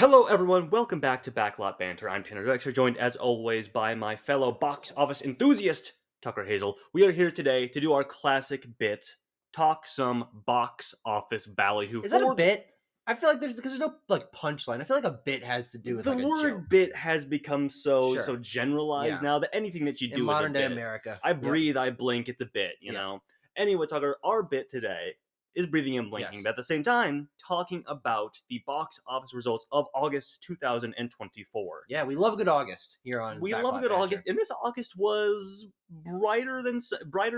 Hello, everyone. Welcome back to Backlot Banter. I'm Tanner Dexter, joined as always by my fellow box office enthusiast, Tucker Hazel. We are here today to do our classic bit, talk some box office ballyhoo Is that a for bit? I feel like there's no like punchline. I feel like a bit has to do with the like a joke. word bit has become so Sure. generalized Yeah. now that anything that you In do is a modern day bit. America. I Yep. breathe, I blink, it's a bit, Yep. Anyway, Tucker, our bit today is breathing and blinking, Yes. but at the same time, talking about the box office results of August 2024. Yeah, we love a good August here on We love a Backlot good August, Banter. and this August was brighter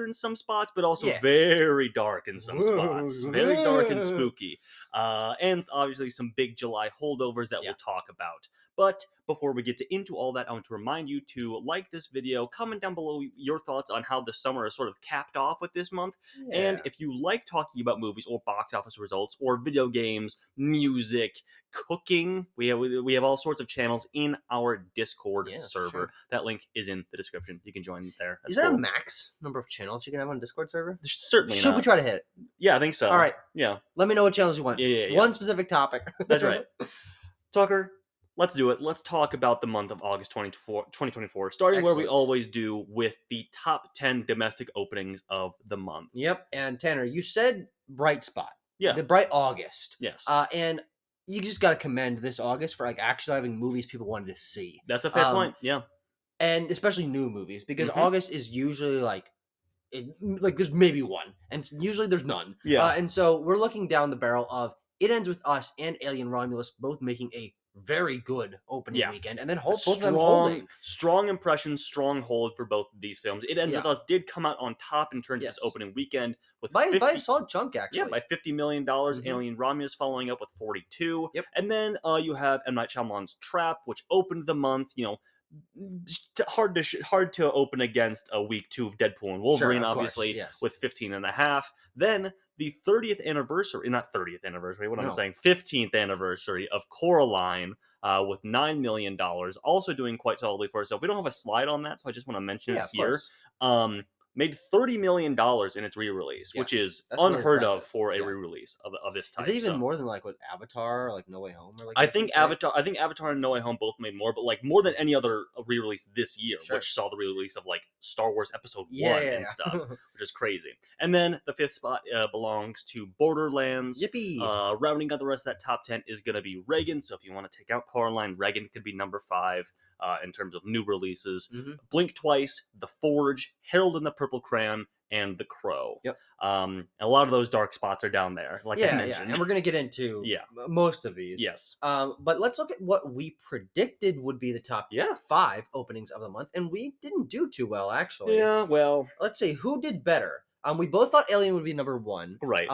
in some spots, but also Yeah. very dark in some spots. Very dark and Whoa. spooky, and obviously some big July holdovers that Yeah. we'll talk about. But before we get into all that, I want to remind you to like this video, comment down below your thoughts on how the summer is sort of capped off with this month, and Yeah. if you like talking about movies or box office results or video games, music, cooking, we have all sorts of channels in our Discord Yeah, server. sure. That link is in the description. You can join there. That's Is there a cool. max number of channels you can have on a Discord server? Certainly Should we not. try to hit it? Yeah, I think so. All right. Yeah. Let me know what channels you want. Yeah. One specific topic. That's right. Tucker, let's do it. Let's talk about the month of August 2024, starting where we Excellent. always do with the top 10 domestic openings of the month. Yep. And Tanner, you said bright spot. Yeah. The bright August. Yes. And you just got to commend this August for like actually having movies people wanted to see. That's a fair point. Yeah. And especially new movies because Mhm. August is usually like there's maybe one and usually there's none. Yeah. And so we're looking down the barrel of It Ends With Us and Alien Romulus both making a very good opening Yeah. weekend and then both of them holding. Strong impression, strong hold for both of these films. It Ends Yeah. With Us did come out on top in terms of Yes. this opening weekend with By 50, a solid chunk actually. yeah, by $50 million. Mhm. Alien Romulus following up with 42. Yep. And then you have M. Night Shyamalan's Trap, which opened the month, hard to open against a week 2 of Deadpool and Wolverine, of course, obviously, yes. with 15 and a half. Then the 30th anniversary, not 30th anniversary, what am I No. saying? 15th anniversary of Coraline, with $9 million, also doing quite solidly for itself. We don't have a slide on that, so I just want to mention Yeah, it of here. course. Made $30 million in its re-release, which Yes, is that's really unheard of impressive. for a Yeah. re-release of this type. Is it even So more than like with Avatar, like No Way Home, or like I that think huge hit? Avatar and No Way Home both made more, but like more than any other re-release this year, Sure. which saw the re-release of like Star Wars Episode Yeah, 1 yeah, and yeah. stuff, which is crazy. And then the fifth spot belongs to Borderlands. Yippee! Rounding out the rest of that top 10 is going to be Reagan. So if you want to take out Coraline, Reagan could be number 5 in terms of new releases. Mhm. Blink Twice, The Forge, Harold and the Purple Crayon, and The Crow. Yep. A lot of those dark spots are down there, like I Yeah, mentioned. and we're gonna get into Yeah. most of these. Yes. But let's look at what we predicted would be the top Yeah. 5 openings of the month, and we didn't do too well actually. Yeah, well, Let's see who did better. We both thought Alien would be number 1. right.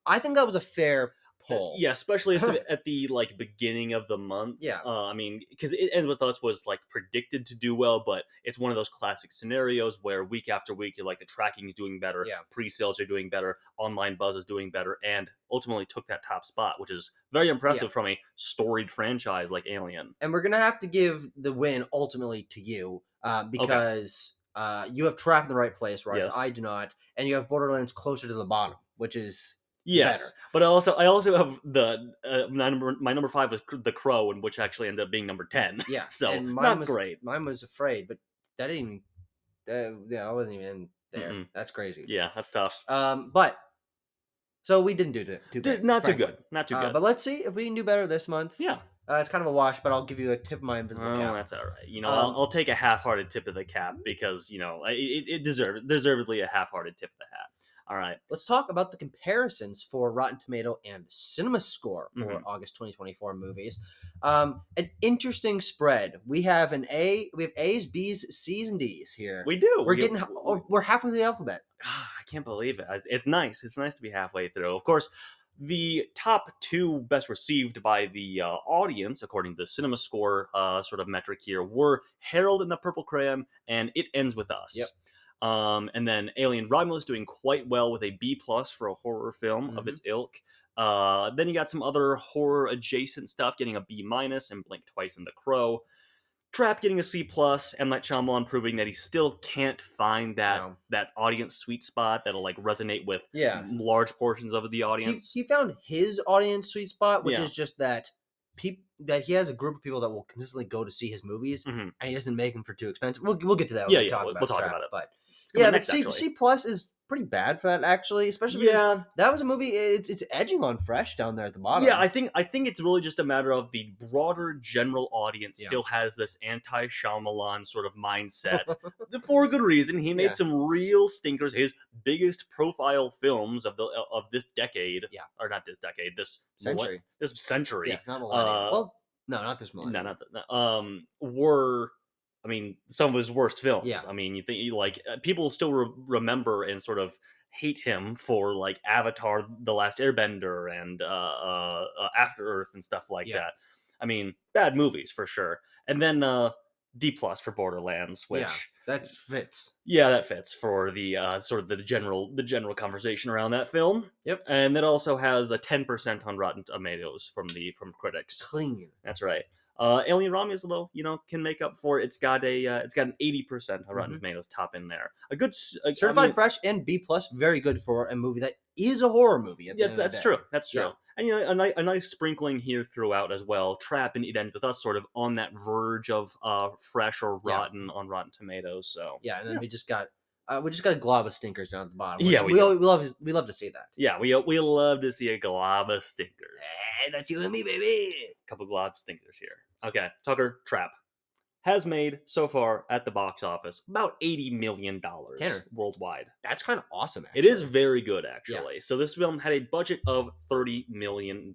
I think that was a fair poll. Yeah, especially at the like beginning of the month. Yeah. I mean, because It Ends With Us was like predicted to do well, but it's one of those classic scenarios where week after week, you're like the tracking is doing better, Yeah. pre-sales are doing better, online buzz is doing better, and ultimately took that top spot, which is very impressive from a storied franchise like Alien. And we're gonna have to give the win ultimately to you because you have Trap in the right place, whereas Yes. I do not, and you have Borderlands closer to the bottom, which is Yes, better. but I also have the my number 5 is The Crow, and which actually ended up being number 10. Yeah. So and not great. Mine was Afraid, but that didn't even. Yeah, I wasn't even in there. Mm-mm. That's crazy. Yeah, that's tough. But so we didn't do too good. Not too frankly. good. Not too good. But let's see if we can do better this month. Yeah. It's kind of a wash, but I'll give you a tip of my invisible Oh, cap. that's all right. Um, I'll take a half-hearted tip of the cap because it deservedly a half-hearted tip of the hat. All right. Let's talk about the comparisons for Rotten Tomato and Cinema Score for Mhm. August 2024 movies. An interesting spread. We have A's, B's, C's, and D's here. We do. We're halfway through the alphabet. I can't believe it. It's nice. It's nice to be halfway through. Of course, the top 2 best received by the audience, according to the Cinema Score sort of metric here, were Harold and the Purple Crayon and It Ends With Us. Yep. And then Alien Romulus doing quite well with a B+ for a horror film of its ilk. Then you got some other horror adjacent stuff getting a B- and Blink Twice and The Crow. Trap getting a C+, M. Night Shyamalan proving that he still can't find that audience sweet spot that'll like resonate with large portions of the audience. He found his audience sweet spot, which Yeah. is just that that he has a group of people that will consistently go to see his movies, Hmm. and he doesn't make them for too expensive. We'll get to that when Yeah, we yeah, talk we'll about talk Trap, about it. but It's coming yeah, but next, C actually. C plus is pretty bad for that actually, especially because Yeah, that was a movie. It's edging on fresh down there at the bottom. yeah. I think it's really just a matter of the broader general audience Yeah. still has this anti-Shyamalan sort of mindset. For a good reason. He made Yeah. some real stinkers. His biggest profile films of this decade, Yeah. or not this decade, this Century. this century. Yes, not millennium. Uh, Well, no, not this no, millennium. not that. Were, I mean, some of his worst films. Yeah. I mean, you think like people still remember and sort of hate him for like Avatar: The Last Airbender and After Earth and stuff like Yeah. that. I mean, bad movies for sure. And then D plus for Borderlands, Yeah, which that fits. yeah, that fits for the sort of the general conversation around that film. Yep. And it also has a 10% on Rotten Tomatoes from critics. Clean. That's right. Alien Romulus, though, can make up for it. It's got an 80% on Rotten Mhm. Tomatoes top in there. A good Certified fresh and B plus, very good for a movie that is a horror movie. At the Yeah, end of the that's day. true. That's true. Yeah. And a nice sprinkling here throughout as well. Trap and It Ends With Us, sort of on that verge of fresh or Yeah. rotten on Rotten Tomatoes. So Yeah, and then we just got a glob of stinkers down at the bottom. Yeah, Which we do. we love to see that. yeah, we love to see a glob of stinkers. Hey, that's you and me, baby. Couple glob stinkers here. Okay, Tucker, Trap has made so far at the box office about $80 million Tanner. worldwide. That's kind of awesome. It is actually. very good, actually. So this film had a budget of $30 million.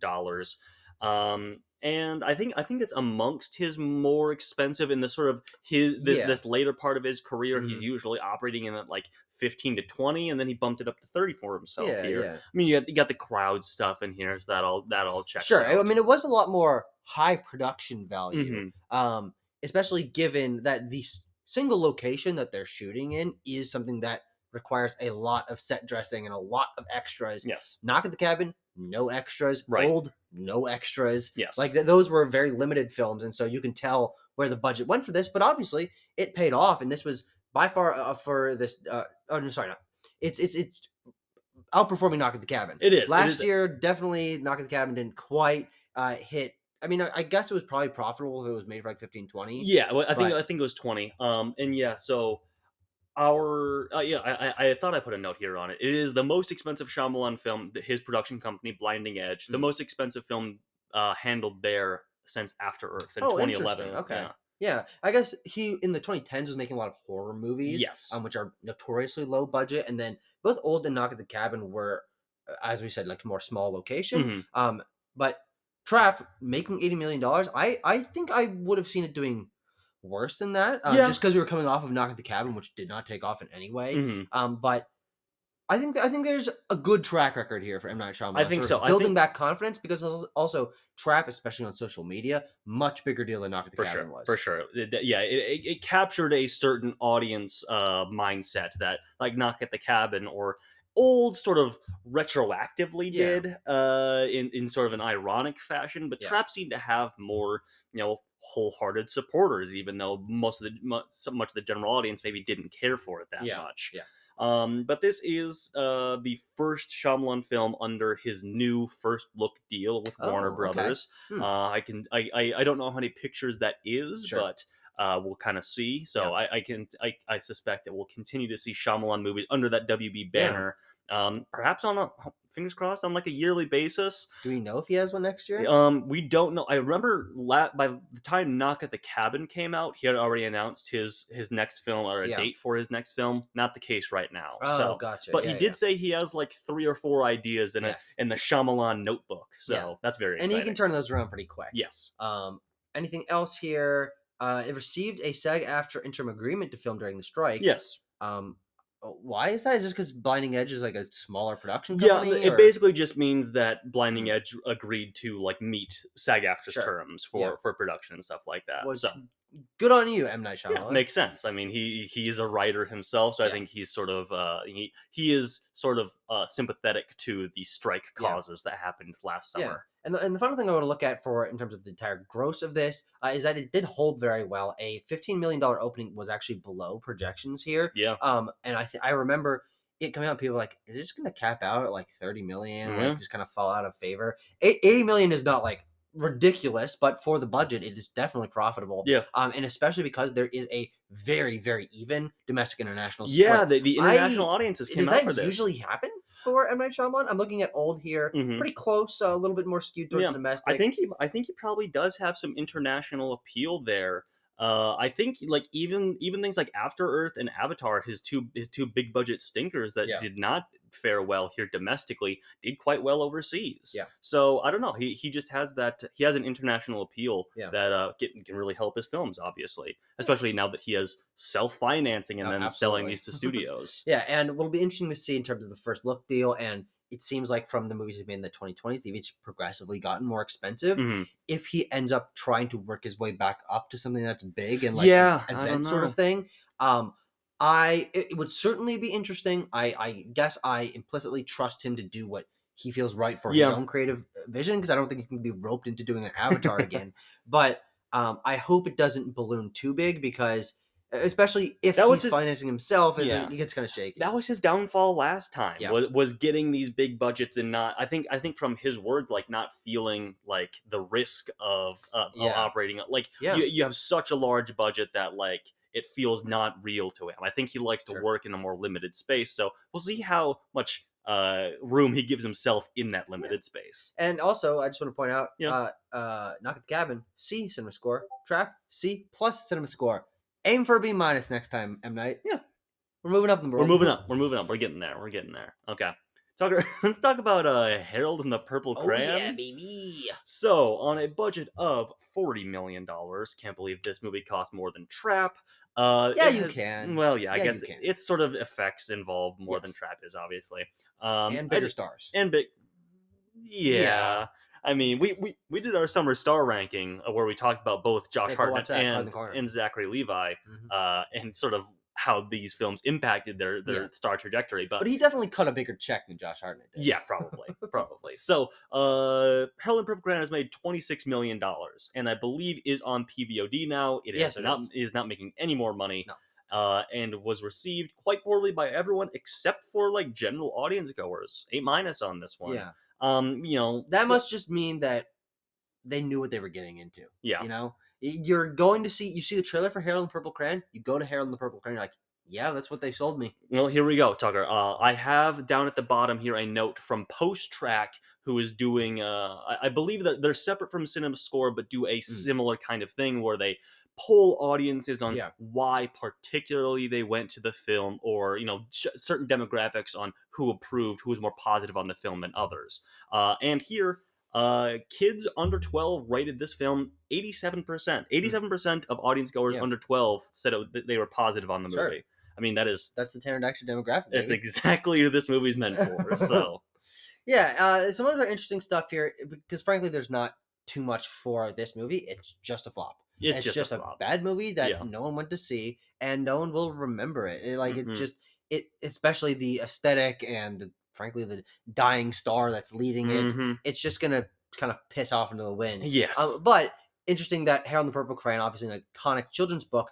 And I think it's amongst his more expensive in the sort of this later part of his career. He's Mhm. usually operating in at like 15 to 20, and then he bumped it up to 30 for himself here. Yeah. I mean, you got the crowd stuff in here, so that all checks Sure. out. I mean, it was a lot more high production value. Mhm. Especially given that the single location that they're shooting in is something that requires a lot of set dressing and a lot of extras. Yes. Knock at the Cabin, no extras. Right. Old, no extras. Yes. Like those were very limited films, and so you can tell where the budget went for this. But obviously, it paid off, and this was by far for this. Oh, no, sorry, no. It's outperforming Knock at the Cabin. It is. Last year, definitely Knock at the Cabin didn't quite hit. I mean, I guess it was probably profitable if it was made for like 15, 20. Yeah, well, I think it was 20. And yeah, so I thought I put a note here on it. It is the most expensive Shyamalan film. His production company, Blinding Edge, the most expensive film handled there since After Earth in 2011. Interesting. Okay. Yeah. Yeah, I guess he in the 2010s was making a lot of horror movies, Yes. which are notoriously low budget, and then both Old and Knock at the Cabin were, as we said, like more small location. Mhm. But Trap making $80 million, I think I would have seen it doing worse than that, Yeah. just because we were coming off of Knock at the Cabin, which did not take off in any way. Mhm. But I think there's a good track record here for M. Night Shyamalan. I think sort of so. I building think- back confidence, because also Trap, especially on social media, much bigger deal than Knock at the For Cabin sure, was. for sure. It captured a certain audience mindset that like Knock at the Cabin or Old sort of retroactively Yeah. did in sort of an ironic fashion, but Yeah. Trap seemed to have more wholehearted supporters, even though much of the general audience maybe didn't care for it that much. Yeah. But this is the first Shyamalan film under his new first look deal with Warner Oh, okay. Brothers. I don't know how many pictures that is, Sure. but we'll kind of see. So Yeah. I suspect that we'll continue to see Shyamalan movies under that WB banner. Perhaps on a fingers crossed on like a yearly basis. Do we know if he has one next year? We don't know. I remember by the time Knock at the Cabin came out, he had already announced his next film or a date for his next film. Not the case right now. Oh, So, gotcha. but Yeah, he did say he has like 3 or 4 ideas in Yes. in the Shyamalan notebook. So Yeah. that's very And exciting. he can turn those around pretty quick. Yes. Anything else here? It received a SAG-AFTRA interim agreement to film during the strike. Yes. Why is that? Is it just because Blinding Edge is like a smaller production Yeah, company? it basically just means that Blinding Edge agreed to like meet SAG-AFTRA's Sure. terms for production and stuff like that. was So good on you, M. Night yeah, Shyamalan. makes sense. I mean, he is a writer himself, so I Yeah. think he's sort of he is sort of sympathetic to the strike causes that happened last summer. And the final thing I want to look at for in terms of the entire gross of this is that it did hold very well. A $15 million opening was actually below projections here. Yeah. And I remember it coming out. People were like, is it just going to cap out at like 30 million? Mhm. Like just kind of fall out of favor? 80 million is not like ridiculous, but for the budget, it is definitely profitable. Yeah. And especially because there is a very, very even domestic international Yeah, split. the international audiences Does came out for that this. usually happen for M Night Shyamalan? I'm looking at old here, Mhm. pretty close, a little bit more skewed towards Yeah, domestic. I think he probably does have some international appeal there. I think like even things like After Earth and Avatar, his two big budget stinkers that Yeah, did not fare well here domestically, did quite well overseas. yeah, So I don't know. He just has that. He has an international appeal yeah. that can really help his films, obviously, especially now that he is self financing and Oh, then selling absolutely. these to studios. Yeah, and what'll be interesting to see in terms of the first look deal, and it seems like from the movies he's made in the 2020s, they've each progressively gotten more expensive. Mhm. If he ends up trying to work his way back up to something that's big and like an Yeah, I don't event sort of know. thing, it would certainly be interesting. I guess I implicitly trust him to do what he feels right for his Yeah. own creative vision, because I don't think he's going to be roped into doing an Avatar again. But I hope it doesn't balloon too big, because especially if That was he's his financing himself, yeah. it gets kind of shaky. That was his downfall last time. Yeah, Was getting these big budgets and not. I think from his words, like not feeling like the risk of yeah, operating. Like yeah, you have such a large budget that like it feels not real to him. I think he likes to sure. work in a more limited space. So we'll see how much room he gives himself in that Yeah. limited space. And also, I just want to point out, Yeah, Knock at the Cabin, C cinema score, Trap C plus cinema score. Aim for a B minus next time, M Night. yeah. We're moving up in the We're world. moving up. We're moving up. We're getting there. We're getting there. Okay. Let's talk about Harold and the Purple Oh yeah, Crayon. baby. So, on a budget of $40 million, can't believe this movie cost more than Trap. Yeah, It you has, can. well, yeah, I Yeah, you guess can. it's sort of effects involved more than Yes, Trap is, obviously. and I bigger did, stars. and big, Yeah, yeah. I mean, we did our summer star ranking where we talked about both Josh yeah. Go Hartnett watch that. Card in the corner. and Zachary Levi, Hmm. and sort of how these films impacted Yeah, their star trajectory. But but he definitely cut a bigger check than Josh Hartnett did. yeah, probably, probably. So, Harold and Purple Crayon has made $26 million, and I believe is on PVOD now. Yes, it is. Is not making any more money, No. and was received quite poorly by everyone except for like general audience goers. A minus on this one. Yeah, You know, that must just mean that they knew what they were getting into. yeah. You know, you're going to see, you see the trailer for Harold and the Purple Crayon, you go to Harold and the Purple Crayon, you're like, yeah, that's what they sold me. Well, here we go, Tucker. I have down at the bottom here a note from Post Track, who is doing. I believe that they're separate from Cinema Score, but do a Mm, similar kind of thing where they poll audiences on yeah, why particularly they went to the film, or certain demographics on who approved, who was more positive on the film than others. And here. Kids under 12 rated this film 87%. mm, 87% of audience goers yeah, under 12 said that they were positive on the sure. movie. I mean, that is That's the pterodactyl demographic, it's baby. exactly who this movie's meant for. So Yeah, some other interesting stuff here, because frankly, there's not too much for this movie. It's just a flop. it's It's just a just a flop. bad movie that Yeah. no one went to see, and no one will remember it. It Hmm. just especially the aesthetic and frankly the dying star that's leading it. Hmm. It's just gonna kind of piss off into the wind. Yes. But interesting that Harold and the Purple Crayon, obviously an iconic children's book.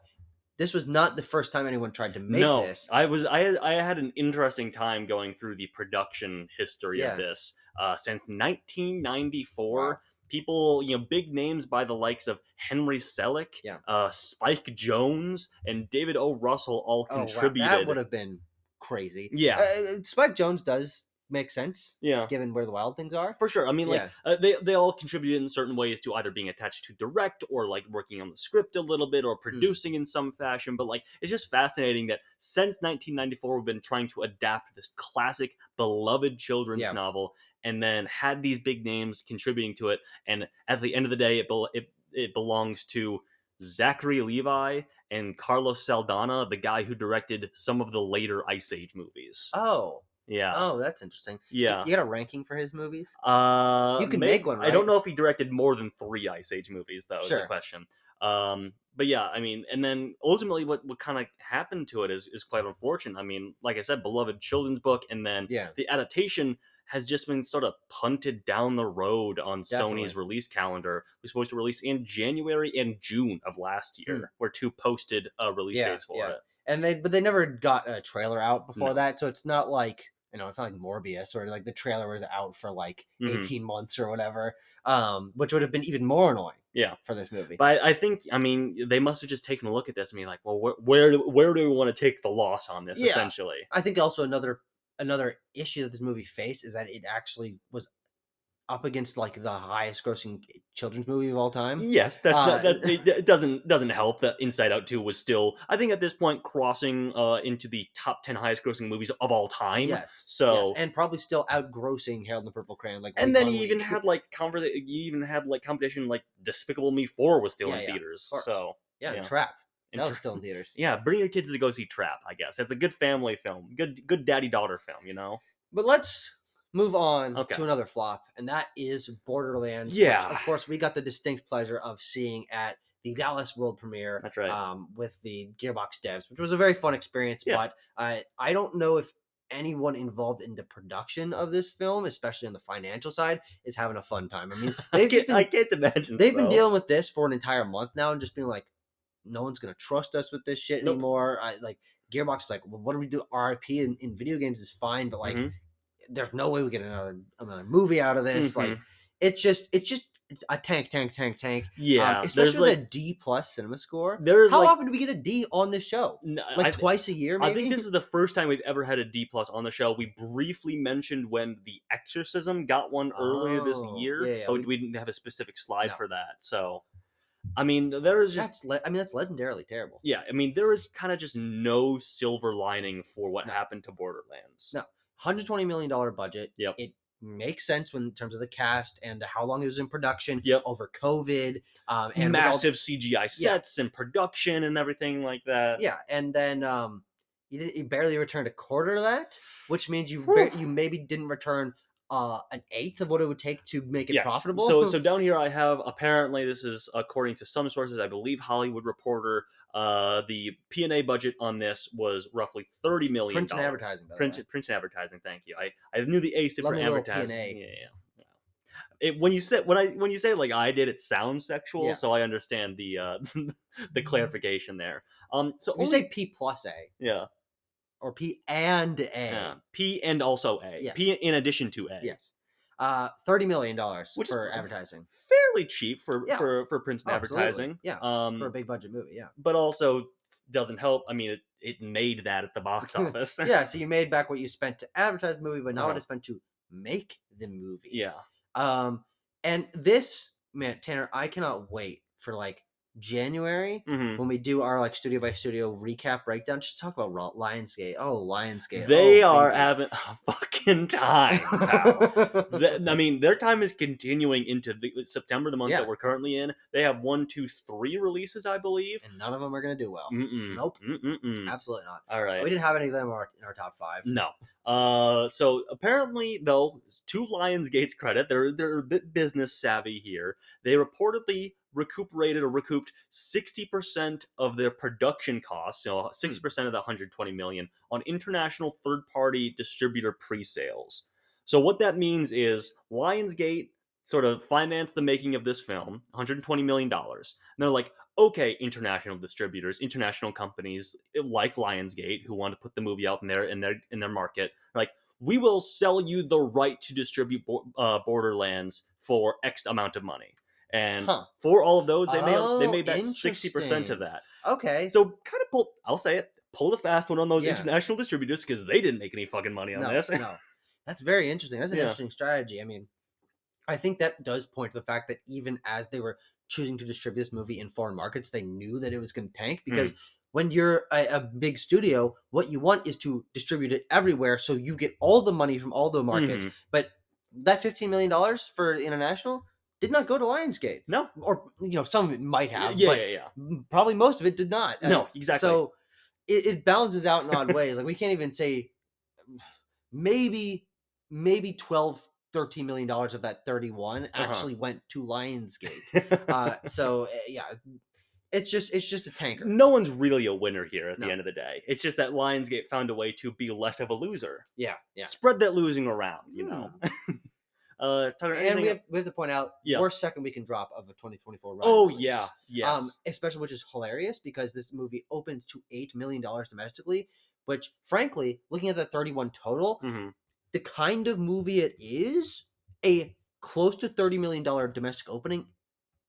This was not the first time anyone tried to make No, this. I had an interesting time going through the production history of Yeah. this. Since 1994, Wow. people, big names by the likes of Henry Selick, Yeah. Spike Jones, and David O. Russell all Oh wow, that would contributed. have been crazy. Yeah, Spike Jones does make sense yeah. given where the Wild Things are. For sure. I mean, like Yeah, they all contributed in certain ways to either being attached to direct or like working on the script a little bit or mm, producing in some fashion. But like, it's just fascinating that since 1994, we've been trying to adapt this classic, beloved children's yeah, novel, and then had these big names contributing to it. And at the end of the day, it belongs to Zachary Levi and Carlos Saldana, the guy who directed some of the later Ice Age movies. Oh, Yeah. oh, that's interesting. Yeah. You got a ranking for his movies? You can make Maybe one, I don't right? know if he directed more than 3 Ice Age movies, though. Is the Sure. question. But yeah, I mean, and then ultimately, what kind of happened to it is quite unfortunate. I mean, like I said, beloved children's book, and then Yeah, the adaptation has just been sort of punted down the road on definitely. Sony's release calendar. It was supposed to release in January and June of last Mm, year, were two posted release yeah, dates for yeah. it. And they never got a trailer out before No. that, so it's not like it's not like Morbius where like the trailer was out for like Mhm. 18 months or whatever, which would have been even more annoying Yeah. for this movie. But I think, I mean, they must have just taken a look at this and be like, well, where do we want to take the loss on this, Yeah, essentially? I think also another issue that this movie faced is that it actually was up against like the highest grossing children's movie of all time. Yes, that's not, Uh, it doesn't help that Inside Out 2 was still, I think, at this point crossing into the top 10 highest grossing movies of all time. yes, So, and probably still outgrossing Harold and the Purple Crayon like and week then on week. you even had like competition like Despicable Me 4 was still Yeah, in yeah, of theaters. course. So, Yeah, and yeah. Trap And that was still in theaters. yeah, bring your kids to go see Trap, I guess. It's a good family film. Good daddy-daughter film, you know? But let's move on Okay. to another flop, and that is Borderlands, which Yeah. of course we got the distinct pleasure of seeing at the Dallas World Premiere. That's right. With the Gearbox devs, which was a very fun experience. Yeah. But I don't know if anyone involved in the production of this film, especially on the financial side, is having a fun time. I mean, I can't imagine they've been so. dealing with this for an entire month now, and just being like, no one's gonna trust us with this shit Nope. anymore. Like Gearbox is like, well, what do we do? RIP in video games is fine, but like Mhm. there's no way we get another movie out of this. Like Mhm. it's just a tank. Yeah, there's Especially with a like D plus cinema score. there's How like often do we get a D on this show? Like twice a year, I maybe. think this is the first time we've ever had a D plus on the show. We briefly mentioned when The Exorcism got one earlier this Oh, year, yeah, but we didn't have a specific slide No. for that. So, I mean, there is just that's legendarily terrible. yeah. I mean, there is kind of just no silver lining for what No. happened to Borderlands. No, $120 million budget. Yep. It makes sense in terms of the cast and how long it was in production. Yep. Over COVID, and Massive CGI sets and production and everything like that. Yeah, and then you barely returned a quarter of that, which means you maybe didn't return an eighth of what it would take to make it profitable. So down here I have, apparently this is according to some sources, I believe Hollywood Reporter, the P&A budget on this was roughly $30 million. Print and advertising, by the way. Print and advertising. Thank you. I knew the A stood Love for me a little advertising. P&A. Yeah. When you say like I did, it sounds sexual, Yeah. so I understand the the clarification there. So If you say P plus A yeah, or P and A, yeah, P and also A, Yes. P in addition to A. yes, $30 million Which is for advertising. fairly cheap for Yeah. print and advertising. Yeah, for a big budget movie. Yeah, But also doesn't help. I mean, it made that at the box office. yeah. So you made back what you spent to advertise the movie, but not what Uh-huh. it spent to make the movie. Yeah. And this, man, Tanner, I cannot wait for like January Mhm. when we do our like studio by studio recap breakdown. Just talk about Lionsgate. Oh, Lionsgate. They oh, are baby. having a fucking time, pal. I mean, their time is continuing into September, the month Yeah. that we're currently in. They have 1, 2, 3 releases, I believe. And none of them are gonna do well. Mm-mm. Nope. Mm-mm. Absolutely not. All right. We didn't have any of them in our top 5. No. So apparently, though, to Lionsgate's credit, they're a bit business savvy here. They reportedly recouped 60% of their production costs, 60% of the 120 million on international third-party distributor pre-sales. So what that means is Lionsgate sort of financed the making of this film, $120 million. And they're like, okay, international distributors, international companies like Lionsgate who want to put the movie out in their market, like, we will sell you the right to distribute Borderlands for X amount of money. And for all of those, they made back 60% of that. Okay. So kind of pull the fast one on those international distributors because they didn't make any fucking money on this. No. That's very interesting. That's an interesting strategy. I mean, I think that does point to the fact that even as they were choosing to distribute this movie in foreign markets, they knew that it was going to tank because when you're a big studio, what you want is to distribute it everywhere so you get all the money from all the markets. But that $15 million for the international did not go to Lionsgate. No. Or, some of it might have. Yeah. Probably most of it did not. No, exactly. So it balances out in odd ways. Like, we can't even say maybe 12 $13 million of that 31 actually went to Lionsgate. So yeah, it's just a tanker. No one's really a winner here at the end of the day. It's just that Lionsgate found a way to be less of a loser. Yeah. Spread that losing around, Tucker, and we have to point out worst second weekend drop of a 2024 run. Oh release. yeah, yes. Especially, which is hilarious because this movie opened to $8 million domestically, which frankly, looking at the 31 total, the kind of movie it is, a close to $30 million domestic opening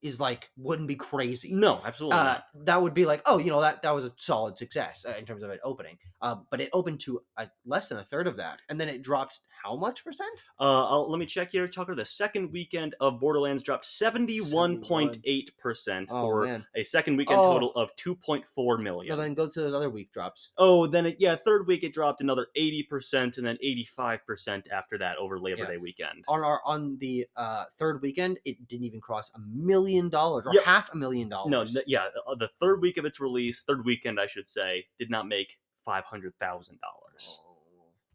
is like wouldn't be crazy. No, absolutely not. That would be like, oh, that was a solid success in terms of it opening. But it opened to less than a third of that, and then it dropped how much percent? Let me check here, Tucker. The second weekend of Borderlands dropped 71. 71.8% Oh for man. a second weekend Oh total of 2.4 no, million. then go to those other week drops. Oh, then third week it dropped another 80%, and then 85% after that over Labor Yeah. Day weekend. On the third weekend, it didn't even cross $1 million or Yep. half a million No, dollars. the third week of its release, third weekend, I should say, did not make $500,000.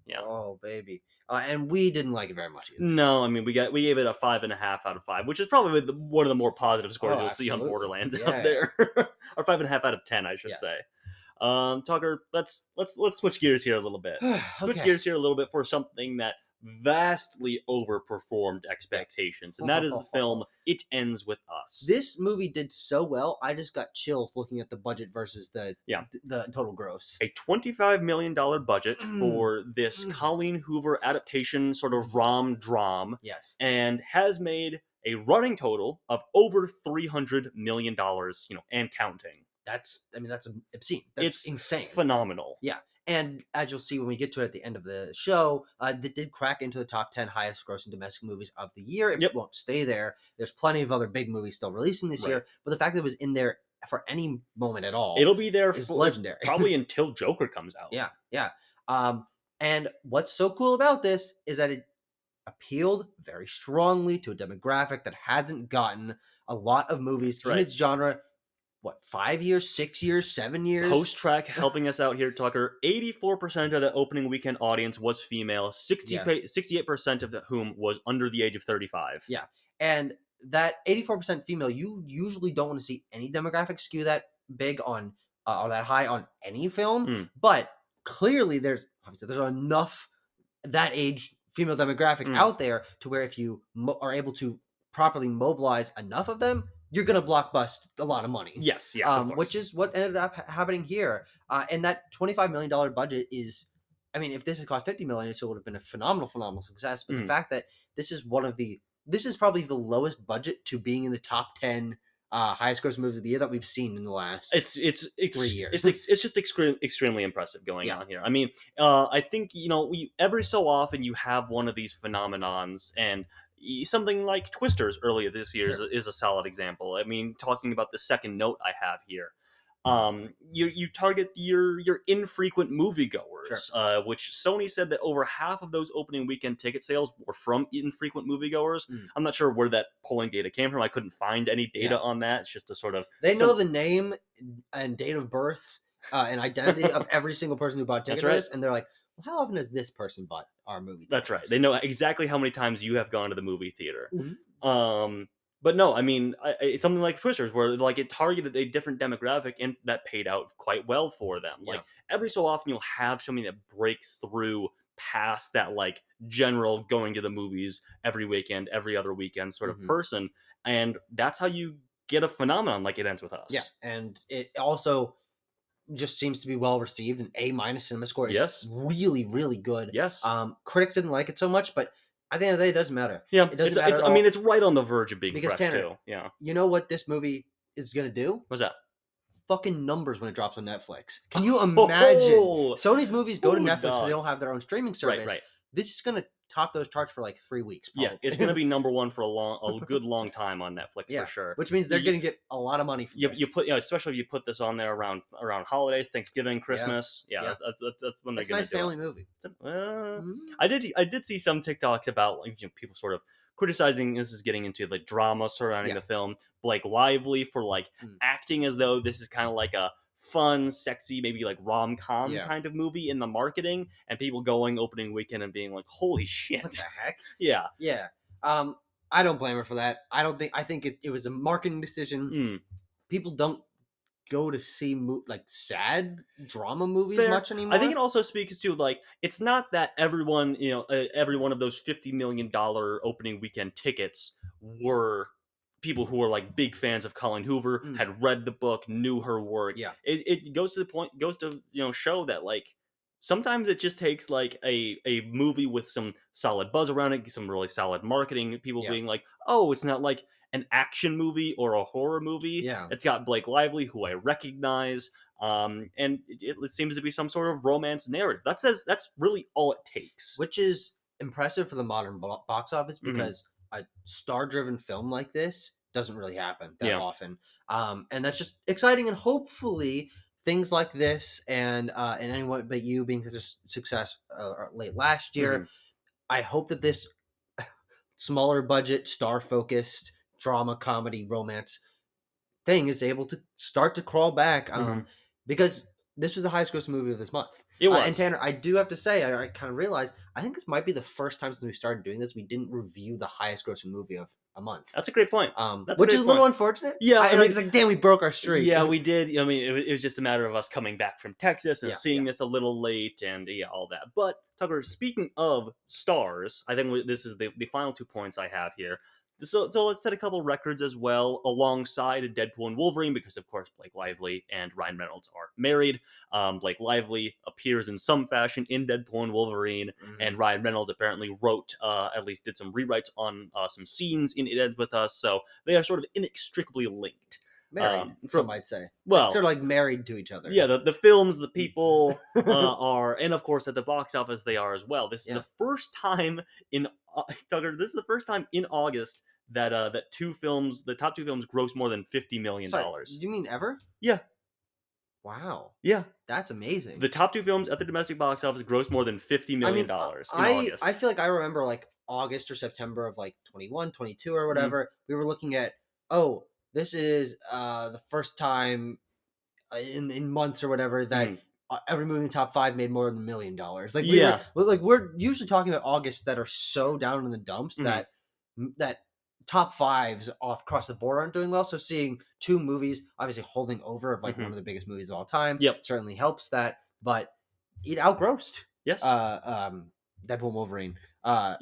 Yeah. Oh baby. And we didn't like it very much either. No, I mean we gave it a 5.5 out of 5, which is probably one of the more positive scores Oh, you'll see on absolutely. Borderlands out Yeah. there, or 5.5 out of 10, I should Yes. say. Tucker, let's switch gears here a little bit. Switch Okay. gears here a little bit for something that vastly overperformed expectations, and that is the film It Ends With Us. This movie did so well, I just got chills looking at the budget versus the total gross. A $25 million budget for this Colleen Hoover adaptation, sort of rom-dram, Yes. and has made a running total of over $300 million, and counting. That's obscene. That's insane. Phenomenal. Yeah. And as you'll see when we get to it at the end of the show, that did crack into the top 10 highest grossing domestic movies of the year. It won't stay there. There's plenty of other big movies still releasing this year, but the fact that it was in there for any moment at all, it'll be there is legendary. Probably until Joker comes out. Yeah. And what's so cool about this is that it appealed very strongly to a demographic that hasn't gotten a lot of movies in its genre. What, 5 years, 6 years, 7 years? Post-track helping us out here, Tucker. 84% of the opening weekend audience was female, 68% of whom was under the age of 35. Yeah. And that 84% female, you usually don't want to see any demographic skew that big on or that high on any film. But clearly there's enough that age female demographic out there to where if you are able to properly mobilize enough of them, you're going to blockbust a lot of money. Yes, of course. Which is what ended up happening here. And that $25 million budget is, I mean, if this had cost $50 million, it would have been a phenomenal success. But the fact that this is probably the lowest budget to being in the top 10 highest gross movies of the year that we've seen in the last 3 years. It's just extremely impressive going on here. I mean, I think, every so often you have one of these phenomenons, and something like Twisters earlier this year is a solid example. I mean, talking about the second note I have here, you target your infrequent moviegoers, which Sony said that over half of those opening weekend ticket sales were from infrequent moviegoers. I'm not sure where that polling data came from. I couldn't find any data on that. It's just a sort of know the name and date of birth and identity of every single person who bought tickets, and they're like, well, how often has this person bought our movie tickets? That's right. They know exactly how many times you have gone to the movie theater. But no, I mean, it's something like Twisters, where like it targeted a different demographic, and that paid out quite well for them. Like every so often, you'll have something that breaks through past that like general going to the movies every weekend, every other weekend sort of person, and that's how you get a phenomenon like It Ends With Us. Yeah, and it also just seems to be well received. An A- cinema score is really, really good. Yes. Critics didn't like it so much, but at the end of the day, it doesn't matter. Yeah, it doesn't matter. I mean, it's right on the verge of being because fresh Tanner, too. Yeah. You know what this movie is gonna do? What's that? Fucking numbers when it drops on Netflix. Can you imagine? Sony's movies go to Netflix because they don't have their own streaming service. Right. This is gonna top those charts for like 3 weeks. Probably. Yeah, it's gonna be number one for a good long time on Netflix for sure. Which means they're gonna get a lot of money from this. You put, especially if you put this on there around holidays, Thanksgiving, Christmas. Yeah. That's when they're it's gonna nice do family it. movie. I did see some TikToks about like people sort of criticizing this is getting into like drama surrounding the film. Blake Lively for like acting as though this is kind of like a fun, sexy, maybe like rom-com kind of movie in the marketing, and people going opening weekend and being like, holy shit, what the heck? Yeah. I don't blame her for that. I think it was a marketing decision. People don't go to see like sad drama movies much anymore. I think it also speaks to like, it's not that everyone, every one of those $50 million opening weekend tickets were people who were like big fans of Colleen Hoover, had read the book, knew her work. Yeah. It goes to the point, show that like Sometimes it just takes like a movie with some solid buzz around it, some really solid marketing, people Yeah, being like, "Oh, it's not like an action movie or a horror movie. yeah. It's got Blake Lively, who I recognize, and it seems to be some sort of romance narrative." That's really all it takes. Which is impressive for the modern box office Hmm. because a star-driven film like this doesn't really happen that Yeah. often, and that's just exciting. And hopefully, things like this and anyone but you being such a success late last Hmm. year, I hope that this smaller budget, star-focused drama, comedy, romance thing is able to start to crawl back Hmm. because this was the highest grossing movie of this month. It And was. Tanner, I do have to say, I kind of realized I think this might be the first time since we started doing this we didn't review the highest grossing movie of a month, That's a great point. That's a which is a great little point. unfortunate. Yeah, I It's mean, like, damn, we broke our streak. yeah, we did. I mean, it was just a matter of us coming back from Texas and Yeah, yeah. seeing this a little late, and yeah, all that. But Tucker, speaking of stars, I think this is the final 2 points I have here. So let's set a couple records as well alongside Deadpool and Wolverine, because of course Blake Lively and Ryan Reynolds are married. Blake Lively appears in some fashion in Deadpool and Wolverine, Mhm. and Ryan Reynolds apparently wrote, at least did some rewrites on some scenes in It Ends With Us. So they are sort of inextricably linked. Married, some From might say, like well, sort of like married to each other. yeah, the films, the people are, and of course at the box office they are as well. This is Yeah. the first time in Tucker. This is the first time in August that that two films, the top two films, gross more than $50 million. Sorry, do you mean ever? Yeah, Wow, yeah. that's amazing. The top two films at the domestic box office gross more than $50 I million mean, dollars in I August. feel like I remember like August or September of like 21, 22 or Mhm, whatever. We were looking at, oh, this is the first time in months or whatever that mhm. every movie in the top five made more than $1 million. Like Yeah. we're usually talking about August that are so down in the dumps Mhm, that top fives off across the board aren't doing well. So seeing two movies obviously holding over of like one mhm. of the biggest movies of all time Yep. certainly helps that, but it outgrossed Yes. uh Deadpool and Wolverine. Yeah.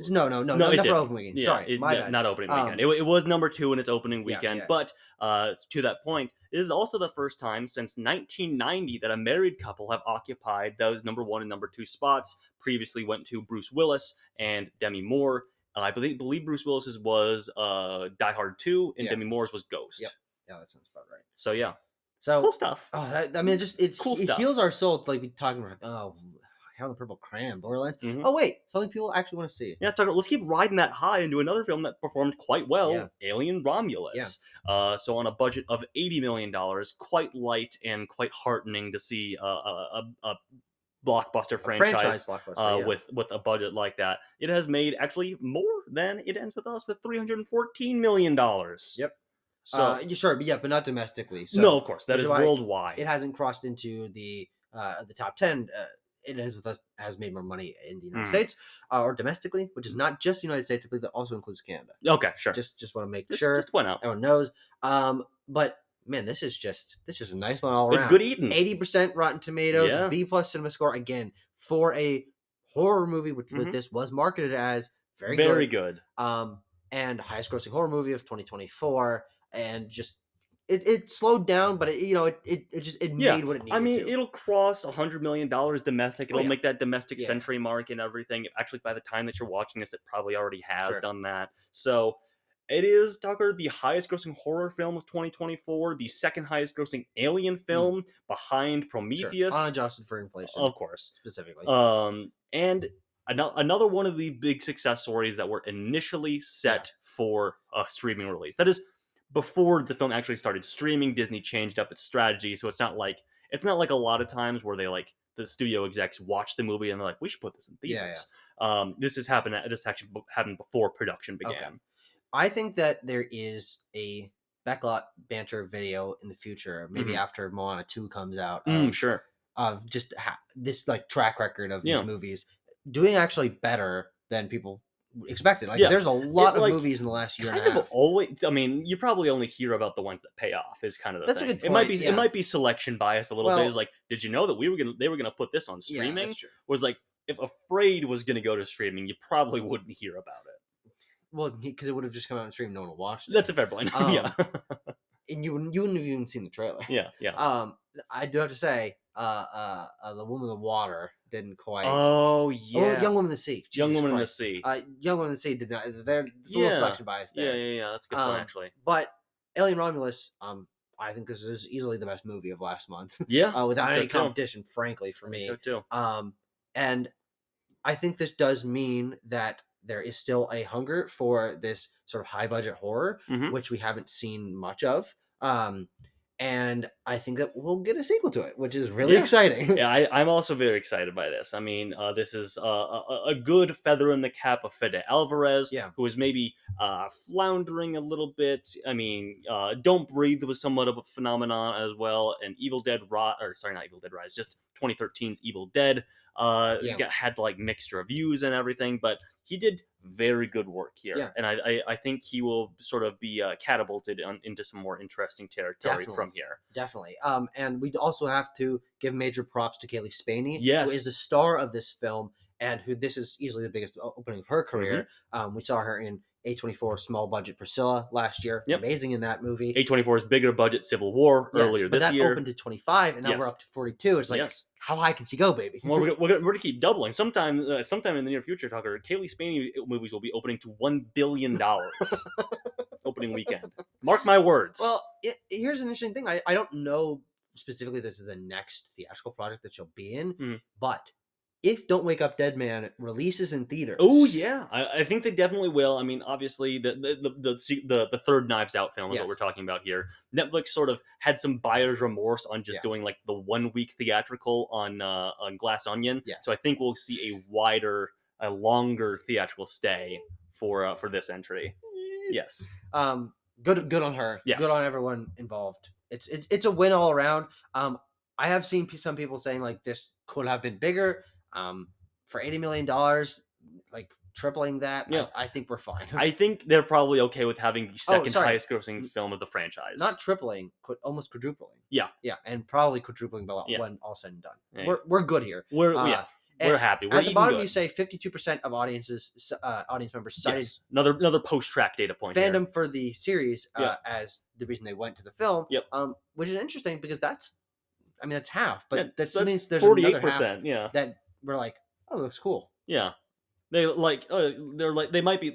No, it Not for didn't. open weekend. Yeah, Sorry, my bad. not opening weekend. It was number two in its opening Yeah, weekend, yeah. but to that point, it is also the first time since 1990 that a married couple have occupied those number one and number two spots. Previously went to Bruce Willis and Demi Moore. I believe Bruce Willis's was Die Hard 2, and Yeah. Demi Moore's was Yep. Ghost. Yeah, that sounds about right. So yeah, cool So, stuff. oh, I mean, Cool it stuff. heals our soul to like be talking about, oh, Hair on the Purple Crayon, Borderlands. Hmm. Oh wait, something people actually want to see. Yeah, Tucker, let's keep riding that high into another film that performed quite Yeah, well, Alien yeah. Romulus. So on a budget of $80 million, quite light and quite heartening to see a blockbuster A franchise franchise blockbuster. Yeah. with a budget like that. It has made actually more than It Ends With Us with $314 million. Yep. So Sure, but yeah, but not domestically. no, So, of course, that which is is why worldwide. it hasn't crossed into the top 10. It has with us has made more money in the United Mhm. States or domestically, which is not just the United States. I believe that also includes Canada. Okay, sure. Just want to make Just sure went out. everyone knows. But man, this is a nice one all It's around. good eating. 80% Rotten Tomatoes, Yeah. B plus cinema score again for a horror movie, which Mhm. this was marketed as very Very good. good. And highest grossing horror movie of 2024, and just it slowed down, but it Yeah, made what it I needed mean, to. it'll cross $100 million domestic. Oh It'll yeah, make that domestic yeah, century mark and everything. Actually, by the time that you're watching this, it probably already has sure. done that. So it is, Tucker, the highest grossing horror film of 2024, the second highest grossing alien film behind Sure, Prometheus, unadjusted for inflation of course. specifically. And another one of the big success stories that were initially set for a streaming release. That is, before the film actually started streaming, Disney changed up its strategy. So it's not like a lot of times where they like the studio execs watch the movie and they're like, we should put this in Yeah, theaters. This actually happened before production Okay. began. I think that there is a backlot banter video in the future, maybe Mhm. after Moana 2 comes out, Sure. of just this like track record of these Yeah. movies doing actually better than people expected. Like Yeah. there's a It lot of like movies in the last year and kind a of half. always. I mean, you probably only hear about the ones that pay off. Is kind of the That's a thing. good It might point, be yeah. it might be selection bias a little bit. Well, Is like, did you know that they were gonna put this on yeah, streaming? that's true. Was like, if Afraid was gonna go to streaming, you probably wouldn't hear about it. Well, because it would have just come out on stream, no one will watch it. That's a fair point. Um, Yeah. and you wouldn't have even seen the trailer. Yeah. Yeah. I do have to say, the Woman in the Water didn't quite. Oh Oh, yeah, Young Woman in the Sea. Young Jesus Woman in the Christ. Sea. Young Woman in the Sea did not. It's a little Yeah, selection bias yeah, there. yeah, yeah. That's a good point, actually. But Alien Romulus, I think this is easily the best movie of last month, Yeah, I without think so any too. competition, frankly, for I think so me. too. And I think this does mean that there is still a hunger for this sort of high budget horror, Hmm. which we haven't seen much of. And I think that we'll get a sequel to it, which is really Yeah. exciting. Yeah, I'm also very excited by this. I mean, this is a good feather in the cap of Fede Alvarez, Yeah. who is maybe floundering a little bit. I mean, Don't Breathe was somewhat of a phenomenon as well, and Evil Dead or sorry, not Evil Dead Rise, just 2013's Evil Dead Yeah. had like mixed reviews and everything, but he did very good work Yeah. here, and I think he will sort of be catapulted into some more interesting territory Definitely. from here. Definitely. And we also have to give major props to Kaylee Spaney, who is Yes. the star of this film and who this is easily the biggest opening of her career. We saw her in A24 small budget Priscilla last year. Yep. Amazing in that movie. A24's bigger budget Civil War earlier but this that year. opened to 25 and now we're up to 42. It's like, Yes. how high can she go, baby? Well, we're gonna keep doubling. Sometime in the near future, Tucker, Kaylee Spaney movies will be opening to $1 billion opening weekend. Mark my words. Well, here's an interesting thing. I don't know specifically this is the next theatrical project that she'll be in, but if Don't Wake Up Dead Man releases in theaters, oh yeah, I think they definitely will. I mean, obviously the third Knives Out film is what we're talking about here. Netflix sort of had some buyer's remorse on just doing like the 1 week theatrical on Glass Onion. Yes. So I think we'll see a longer theatrical stay for this entry. Yes. Good on her. Yes. Good on everyone involved. It's a win all around. I have seen some people saying like this could have been bigger. For $80 million, like tripling that, yeah. I think we're fine. I think they're probably okay with having the second highest grossing film of the franchise. Not tripling, almost quadrupling. Yeah. Yeah, and probably quadrupling when all said and done. Yeah. We're good here. We're happy. We're at the bottom, good. you say 52% of audience members cited another post-track data point. Fandom here. for the series as the reason they went to the film. Yep. Which is interesting because that's half, but that means there's 48%, another half that we're like, oh, it looks cool. Yeah. They like they might be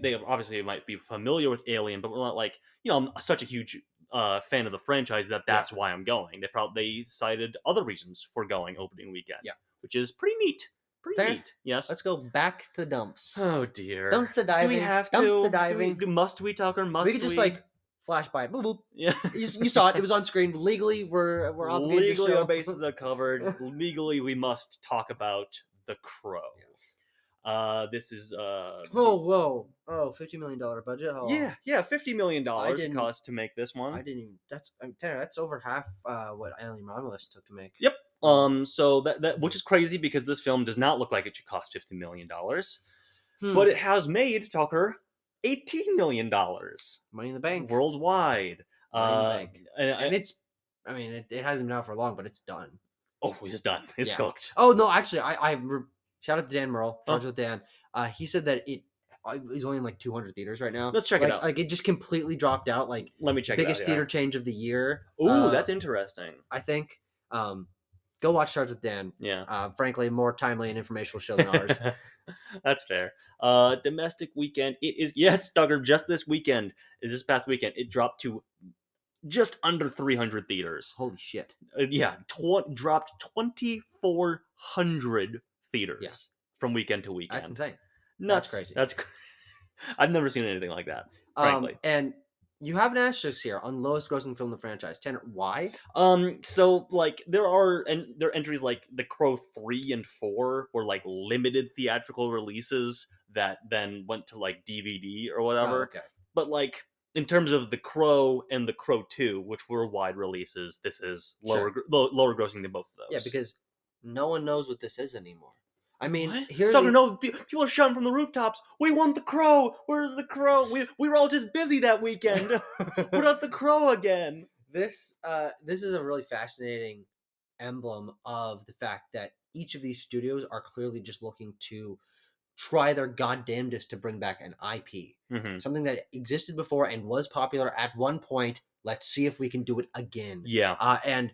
familiar with Alien, but we're not like, I'm such a huge fan of the franchise that's why I'm going. They cited other reasons for going opening weekend. Yeah. Which is pretty neat. Neat. Yes. Let's go back to the dumps. Oh dear. Dumpster diving. Do we have to? Dumpster diving. Must we, Tucker? We could just like flash by it. Boop boop. Yeah. You saw it. It was on screen. Legally, we're obligated. Legally, our bases are covered. Legally, we must talk about The Crow. Yes. This is whoa. Oh, $50 million budget. Oh. Yeah, $50 million cost to make this one. I didn't even. That's over half what Alien Romulus took to make. Yep. So that which is crazy because this film does not look like it should cost $50 million, but it has made, Tucker, $18 million. Money in the bank. Worldwide. Money in the bank. And it's. I mean, it hasn't been out for long, but it's done. Oh, it's done. It's cooked. Oh no, actually, I shout out to Dan Merle, Charge with Dan. He said that he's only in like 200 theaters right now. Let's check it out. Like it just completely dropped out. Like let me check it out. Biggest theater change of the year. Ooh, that's interesting. I think. Go watch Charge with Dan. Yeah. Frankly, more timely and informational show than ours. That's fair. Domestic weekend. It is Duggar. Just this past weekend, it dropped to just under 300 theaters. Holy shit! Dropped 2,400 theaters from weekend to weekend. That's insane. Nuts. That's crazy. That's. I've never seen anything like that. Frankly. And you have an asterisk here on lowest grossing film in the franchise. Tanner, why? So like there are entries like The Crow 3 and 4 were like limited theatrical releases that then went to like DVD or whatever. Oh, okay. But like in terms of The Crow and The Crow 2, which were wide releases, this is lower grossing than both of those. Yeah, because no one knows what this is anymore. I mean, people are shouting from the rooftops. We want The Crow. Where's The Crow? We were all just busy that weekend. Put out The Crow again. This is a really fascinating emblem of the fact that each of these studios are clearly just looking to try their goddamnedest to bring back an IP, something that existed before and was popular at one point. Let's see if we can do it again. Yeah, and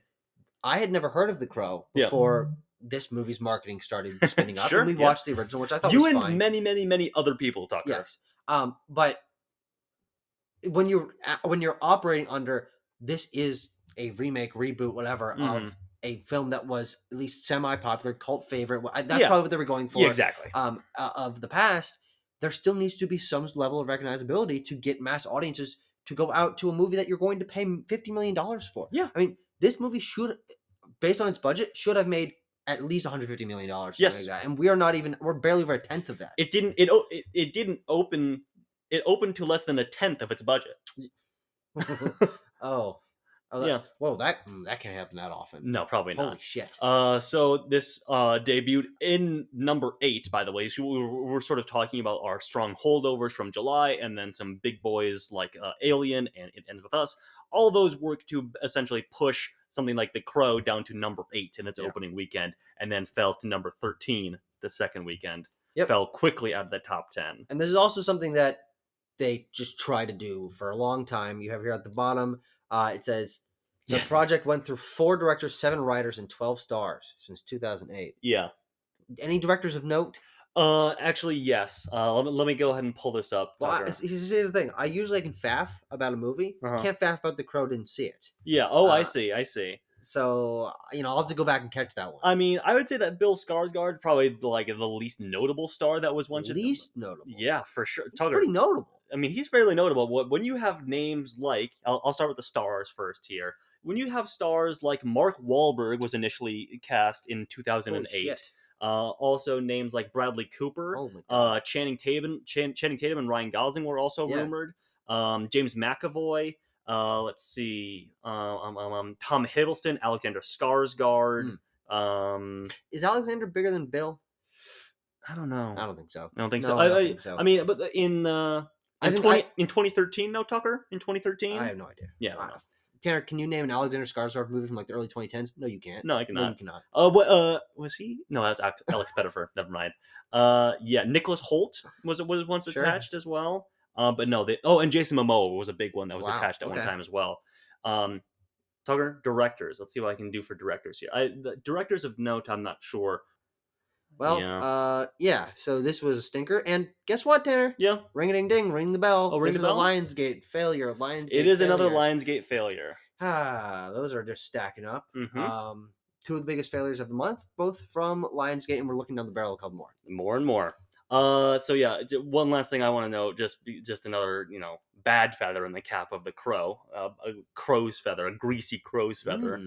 I had never heard of The Crow Yeah. before this movie's marketing started spinning up, and Sure. we Yeah. watched the original, which I thought You was and fine. many other people, Tucker. Yes, but when you're operating under this is a remake, reboot, whatever Mm-hmm. of a film that was at least semi-popular, cult favorite. That's Yeah. probably what they were going Yeah. for. Exactly. Of the past, there still needs to be some level of recognizability to get mass audiences to go out to a movie that you're going to pay $50 million for. Yeah. I mean, this movie should, based on its budget, should have made at least $150 million, something Yes. like that. And we're barely over a tenth of that. It didn't open. It opened to less than a tenth of its budget. Oh, Yeah. Whoa, that can't happen that often. No, probably not. Holy shit. So this debuted in number 8, by the way. So we're sort of talking about our strong holdovers from July, and then some big boys like Alien and It Ends With Us. All those work to essentially push something like The Crow down to number 8 in its opening weekend, and then fell to number 13 the second weekend. Yep. Fell quickly out of the top 10. And this is also something that they just try to do for a long time. You have here at the bottom, it says, the project went through 4 directors, 7 writers, and 12 stars since 2008. Yeah. Any directors of note? Actually, yes. Let me go ahead and pull this up. Well, here's the thing. I usually can faff about a movie. Can't faff about The Crow, didn't see it. Yeah. Oh, I see. So, I'll have to go back and catch that one. I mean, I would say that Bill Skarsgård probably like the least notable star that was once. Least notable. Yeah, for sure. It's pretty notable. I mean, he's fairly notable. When you have names like, I'll start with the stars first here. When you have stars like Mark Wahlberg was initially cast in 2008. Also names like Bradley Cooper, Channing Tatum and Ryan Gosling were also rumored. James McAvoy. Let's see. Tom Hiddleston, Alexander Skarsgård. Is Alexander bigger than Bill? I don't know. I don't think so. I don't think No, so. I don't think so. I mean, but in 2013 though, Tucker, in 2013, I have no idea. Yeah. I don't know. Tanner, can you name an Alexander Skarsgård movie from like the early 2010s? No, you can't. No, I cannot. No, you cannot. Was he? No, that's Alex Pettyfer. Never mind. Yeah, Nicholas Hoult was once attached as well. But no, and Jason Momoa was a big one that was attached at one time as well. Tucker, directors. Let's see what I can do for directors here. The directors of note, I'm not sure. Well, yeah. So this was a stinker, and guess what, Tanner? Yeah. Ring a ding ding, ring the bell. Oh, ring the bell. A Lionsgate failure. It is another Lionsgate failure. Those are just stacking up. Mm-hmm. 2 of the biggest failures of the month, both from Lionsgate, and we're looking down the barrel a couple more. More and more. So yeah, one last thing I want to know, just another, bad feather in the cap of The Crow, a crow's feather, a greasy crow's feather.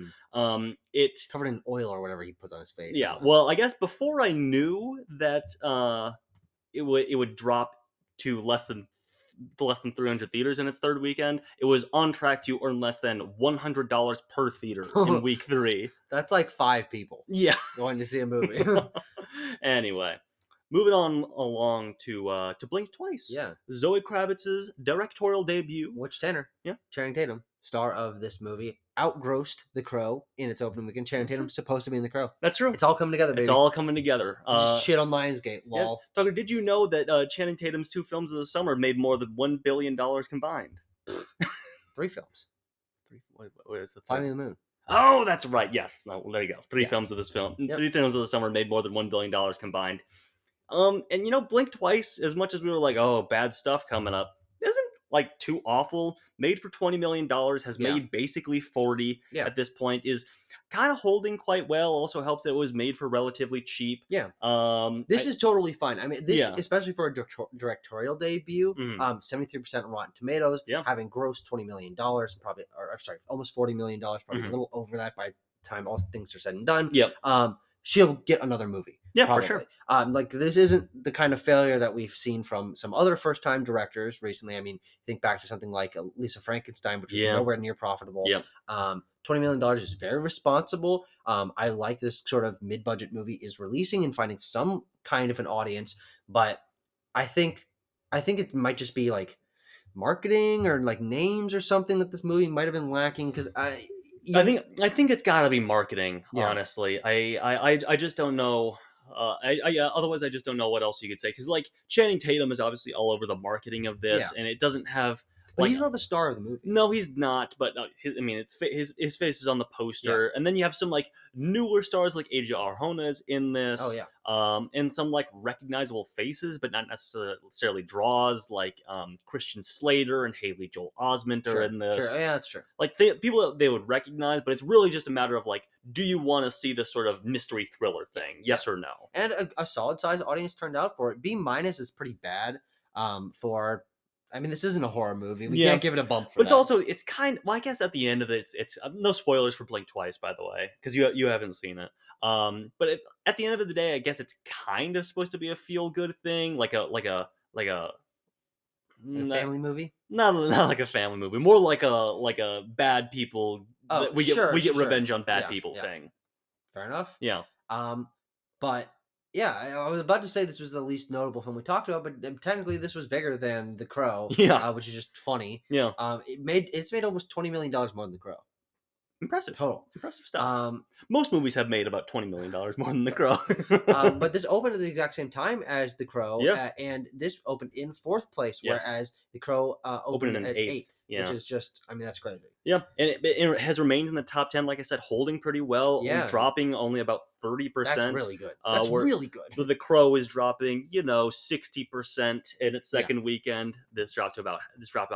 It covered in oil or whatever he put on his face. Yeah. Well, I guess before I knew that it would drop to less than 300 theaters in its third weekend, it was on track to earn less than $100 per theater in week 3. That's like 5 people. Yeah. Going to see a movie. Anyway. Moving on along to Blink Twice. Yeah. Zoe Kravitz's directorial debut. Which, Tanner? Yeah. Channing Tatum, star of this movie, outgrossed The Crow in its opening weekend. Channing Tatum's supposed to be in The Crow. That's true. It's all coming together, baby. It's all coming together. Just shit on Lionsgate, lol. Yeah. Tucker, did you know that Channing Tatum's 2 films of the summer made more than $1 billion combined? 3 films. What is the Fly Me to the Moon. Oh, that's right. Yes. No, there you go. 3 films of this film. Yep. 3 films of the summer made more than $1 billion combined. And Blink Twice, as much as we were like, oh, bad stuff coming up, isn't like too awful. Made for $20 million, has made basically 40 at this point, is kind of holding quite well. Also helps that it was made for relatively cheap. Yeah. This is totally fine. I mean, especially for a directorial debut, 73% on Rotten Tomatoes, having grossed $20 million, probably, almost $40 million, probably a little over that by the time all things are said and done. Yep. She'll get another movie. Yeah, probably. for sure. Like, this isn't the kind of failure that we've seen from some other first-time directors recently. I mean, think back to something like Lisa Frankenstein, which was nowhere near profitable. Yep. $20 million is very responsible. I like this sort of mid-budget movie is releasing and finding some kind of an audience, but I think it might just be like marketing or like names or something that this movie might have been lacking, because I think it's got to be marketing. Honestly, I just don't know. Otherwise, I just don't know what else you could say, because like Channing Tatum is obviously all over the marketing of this, and it doesn't have But Like, he's not the star of the movie. no, he's not. But I mean, his face is on the poster, and then you have some like newer stars like Asia Arjona is in Oh this, yeah, and some like recognizable faces, but not necessarily draws like Christian Slater and Haley Joel Osment are sure, in sure. this. Yeah, that's true. Like people that they would recognize, but it's really just a matter of like, do you want to see this sort of mystery thriller thing? Yeah. Yes or no? And a solid size audience turned out for it. B minus is pretty bad. For, I mean, this isn't a horror movie. We Yeah. can't give it a bump for But it's that. also it's kind. Well, I guess at the end of it, it's no spoilers for Blink Twice, by the way, because you haven't seen it. But at the end of the day, I guess it's kind of supposed to be a feel good thing, like a A not, family movie. not like a family movie, more like a bad people Oh, that sure, we get sure. revenge on bad Yeah, people yeah. thing. Fair enough. Yeah, Um, but yeah, I was about to say this was the least notable film we talked about, but technically this was bigger than The Crow, yeah, which is just funny. yeah. It's made almost $20 million more than The Crow Impressive, total. impressive stuff. Um, Most movies have made about $20 million more than The Crow. but this opened at the exact same time as The Crow, Yeah. and this opened in fourth place, Yes. whereas The Crow opened in at eighth, yeah. which is just, I mean, that's crazy. Yeah, and it has remained in the top 10, like I said, holding pretty well, Yeah. dropping only about 30%. That's really good. That's really good. The Crow is dropping, 60% in its second weekend. This dropped about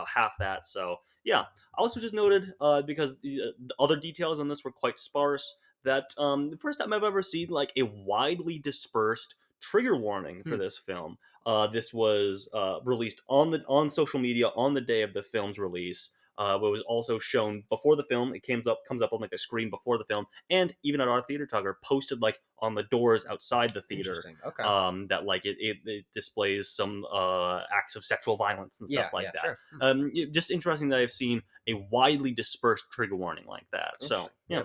half that. So yeah, I also just noted because the other details on this were quite sparse. That the first time I've ever seen like a widely dispersed trigger warning for this film. This was released on social media on the day of the film's release. But it was also shown before the film. It comes up on like a screen before the film, and even at our theater tugger, posted like on the doors outside the theater. Interesting. Okay. That like it displays some acts of sexual violence and stuff like that. Sure. Just interesting that I've seen a widely dispersed trigger warning like that. So yeah.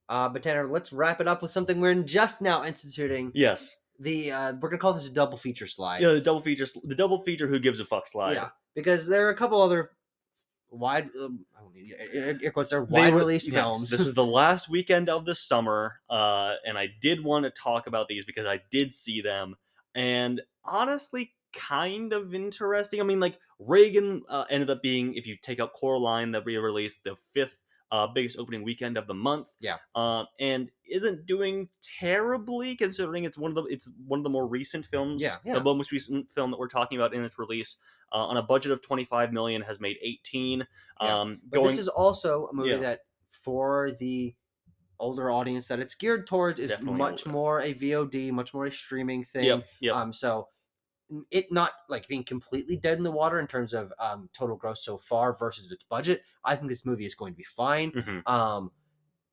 But Tanner, let's wrap it up with something we're just now instituting. Yes. We're gonna call this a double feature slide. Yeah, the double feature. Who gives a fuck slide? Yeah, because there are a couple other wide, air quotes, are wide release films. This was the last weekend of the summer, and I did want to talk about these because I did see them, and honestly, kind of interesting. I mean, like Reagan ended up being, if you take out Coraline, that re-released, the fifth biggest opening weekend of the month. Yeah. And isn't doing terribly considering it's one of the more recent films. Yeah. The most recent film that we're talking about in its release, on a budget of 25 million, has made 18. But this is also a movie that, for the older audience that it's geared towards, is Definitely much older. more a VOD, much more a streaming thing. Yep. So it not like being completely dead in the water in terms of total gross so far versus its budget. I think this movie is going to be fine. Mm-hmm.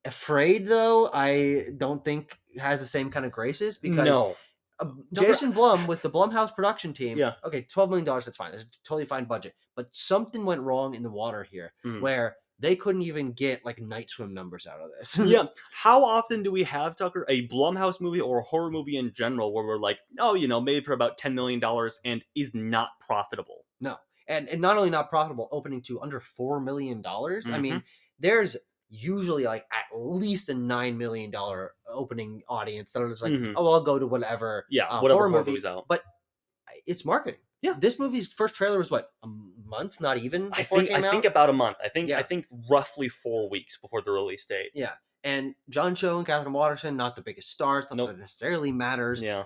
Afraid, though, I don't think has the same kind of graces because No. Jason Blum with the Blumhouse production team. Yeah. Okay, $12 million. That's fine. That's a totally fine budget. But something went wrong in the water here, where they couldn't even get like night swim numbers out of this. Yeah. How often do we have, Tucker, a Blumhouse movie or a horror movie in general where we're like, oh, made for about $10 million and is not profitable? No. And not only not profitable, opening to under $4 million. I mean, there's usually like at least a $9 million opening audience that are just like, oh, I'll go to whatever whatever horror movie's out. But it's marketing. Yeah. This movie's first trailer was what, a month, not even before it came out? I think about a month. I think roughly 4 weeks before the release date. Yeah. And John Cho and Catherine Waterston, not the biggest stars, not that necessarily matters. Yeah.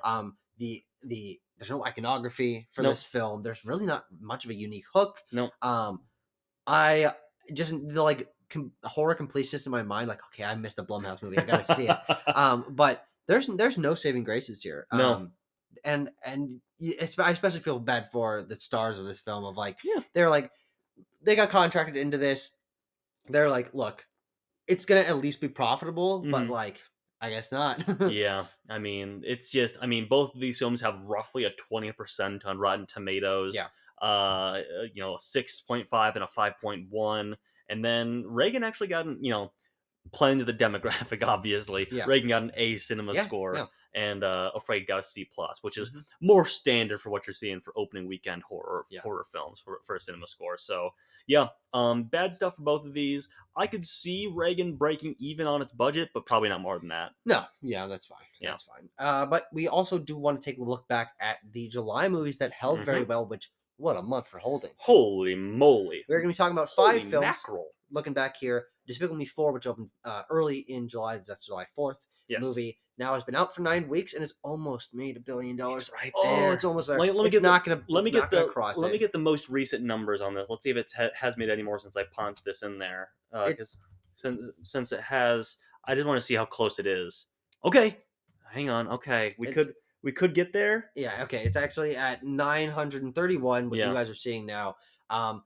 There's no iconography for this film. There's really not much of a unique hook. No. I just horror completionist in my mind, like, okay, I missed a Blumhouse movie, I gotta see it. But there's no saving graces here. No. And I especially feel bad for the stars of this film. Of like, they're like, they got contracted into this. They're like, look, it's gonna at least be profitable, but like, I guess not. Yeah, I mean, it's just, both of these films have roughly a 20% on Rotten Tomatoes. Yeah. A 6.5 and a 5.1, and then Reagan actually got playing to the demographic. Obviously, Reagan got an A cinema score, and Afraid got a C+, which is more standard for what you're seeing for opening weekend horror films for a cinema score. So bad stuff for both of these. I could see Reagan breaking even on its budget, but probably not more than that. No, that's fine. Yeah. That's fine. But we also do want to take a look back at the July movies that held very well, which What a month for holding. Holy moly! We're going to be talking about Holy 5 films. mackerel! Looking back here, Despicable Me 4, which opened early in July. That's July 4th. Yes. Movie now has been out for 9 weeks and it's almost made $1 billion. It's right Oh, there. it's almost there. Let me It's get not gonna. let me It's not get gonna the cross let me it. get the most recent numbers on this. Let's see if it has made any more since I punched this in there. Because since it has, I just want to see how close it is. Okay, hang on. Okay, we could get there. Yeah. Okay. It's actually at 931, which you Yeah. guys are seeing now. Uh,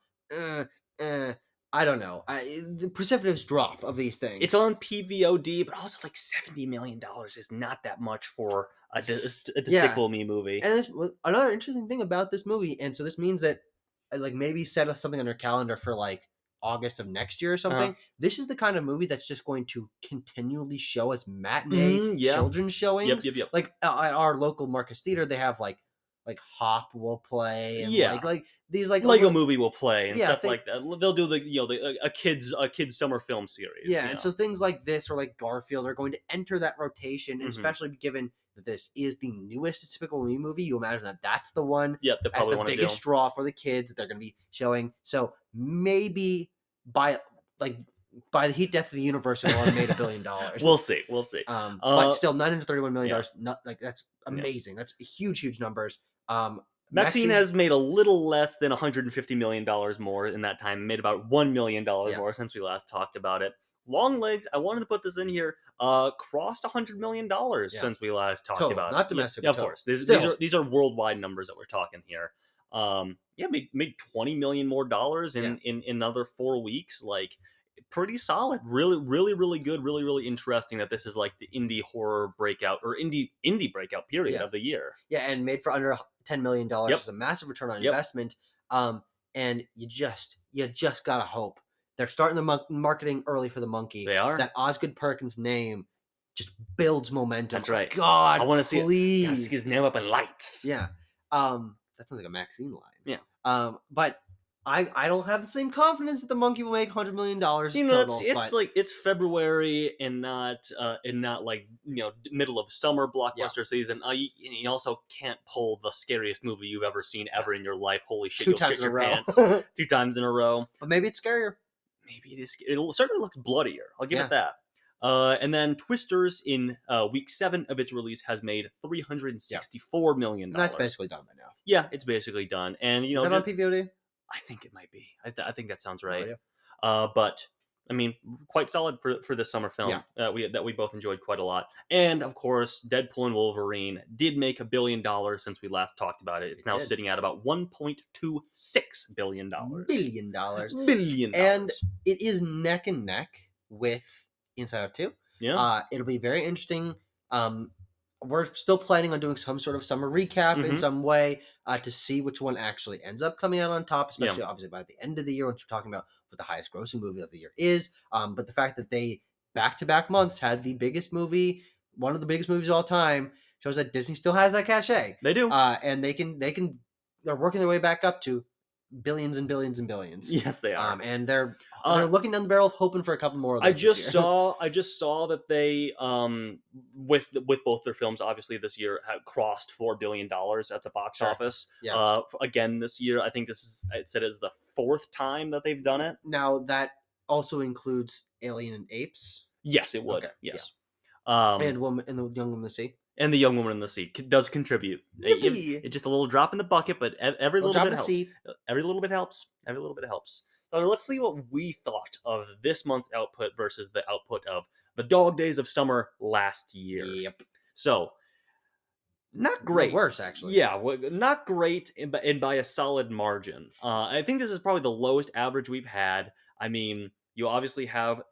uh, I don't know. The precipitous drop of these things. It's on PVOD, but also like $70 million is not that much for a Despicable Me movie. And this another interesting thing about this movie, and so this means that like maybe set us something on our calendar for like August of next year or something. This is the kind of movie that's just going to continually show as matinee children's showings. Yep. Like at our local Marcus Theater, they have like Hop will play and like these like Lego Movie will play and stuff like that. They'll do a kids summer film series. And so things like this or like Garfield are going to enter that rotation, and especially given that this is the newest Despicable Me movie, you imagine that that's the one as the biggest draw for the kids that they're going to be showing. So maybe by the heat death of the universe, it'll have made $1 billion. We'll see. But still, $931 million. Not like that's amazing. That's huge numbers. Maxine has made a little less than $150 million more in that time. Made about $1 million more since we last talked about it. Longlegs, I wanted to put this in here, crossed $100 million since we last talked about it. Not domestic. Of course. These are worldwide numbers that we're talking here. Made $20 million more dollars in another 4 weeks. Like, pretty solid. Really good. Really interesting that this is like the indie horror breakout or indie breakout period of the year. Yeah, and made for under $10 million. It's a massive return on investment. And you just gotta hope they're starting the marketing early for the monkey. They are. That Osgood Perkins name just builds momentum. That's right. God, I want to see please. Gotta see his name up in lights. Yeah. That sounds like a Maxine line. Yeah. But I don't have the same confidence that the monkey will make $100 million. It's February and not like middle of summer blockbuster season. You also can't pull the scariest movie you've ever seen ever in your life. Holy shit! You'll shit your pants 2 times in a row. But maybe it's scarier. Maybe it is. It certainly looks bloodier. I'll give it that. And then Twisters in week 7 of its release has made $364 million. And that's basically done by now. Yeah, it's basically done. And is that on PVOD? I think it might be. I think that sounds right. But I mean, quite solid for this summer film that we both enjoyed quite a lot. And of course, Deadpool and Wolverine did make $1 billion since we last talked about it. It's now sitting at about $1.26 billion. Billion. And it is neck and neck with Inside Out 2. Yeah. It'll be very interesting. We're still planning on doing some sort of summer recap in some way to see which one actually ends up coming out on top, especially obviously by the end of the year once we're talking about what the highest grossing movie of the year is. But the fact that they back-to-back months had the biggest movie, one of the biggest movies of all time, shows that Disney still has that cachet. They do. And they're working their way back up to billions and billions and billions. Yes, they are. And they're looking down the barrel, hoping for a couple more of those. I just saw that they, with both their films, obviously this year have crossed $4 billion at the box office. Yeah. Again this year, I think it said it's the 4th time that they've done it. Now that also includes Alien and Apes. Yes, it would. Okay. Yes. Yeah. And the Young Woman in the Sea. And The Young Woman in the Sea does contribute. It's just a little drop in the bucket, but every little bit helps. Every little bit helps. Every little bit helps. So let's see what we thought of this month's output versus the output of the Dog Days of Summer last year. Yep. So, not great. Worse, actually. Yeah, not great, and by a solid margin. I think this is probably the lowest average we've had. I mean, you obviously have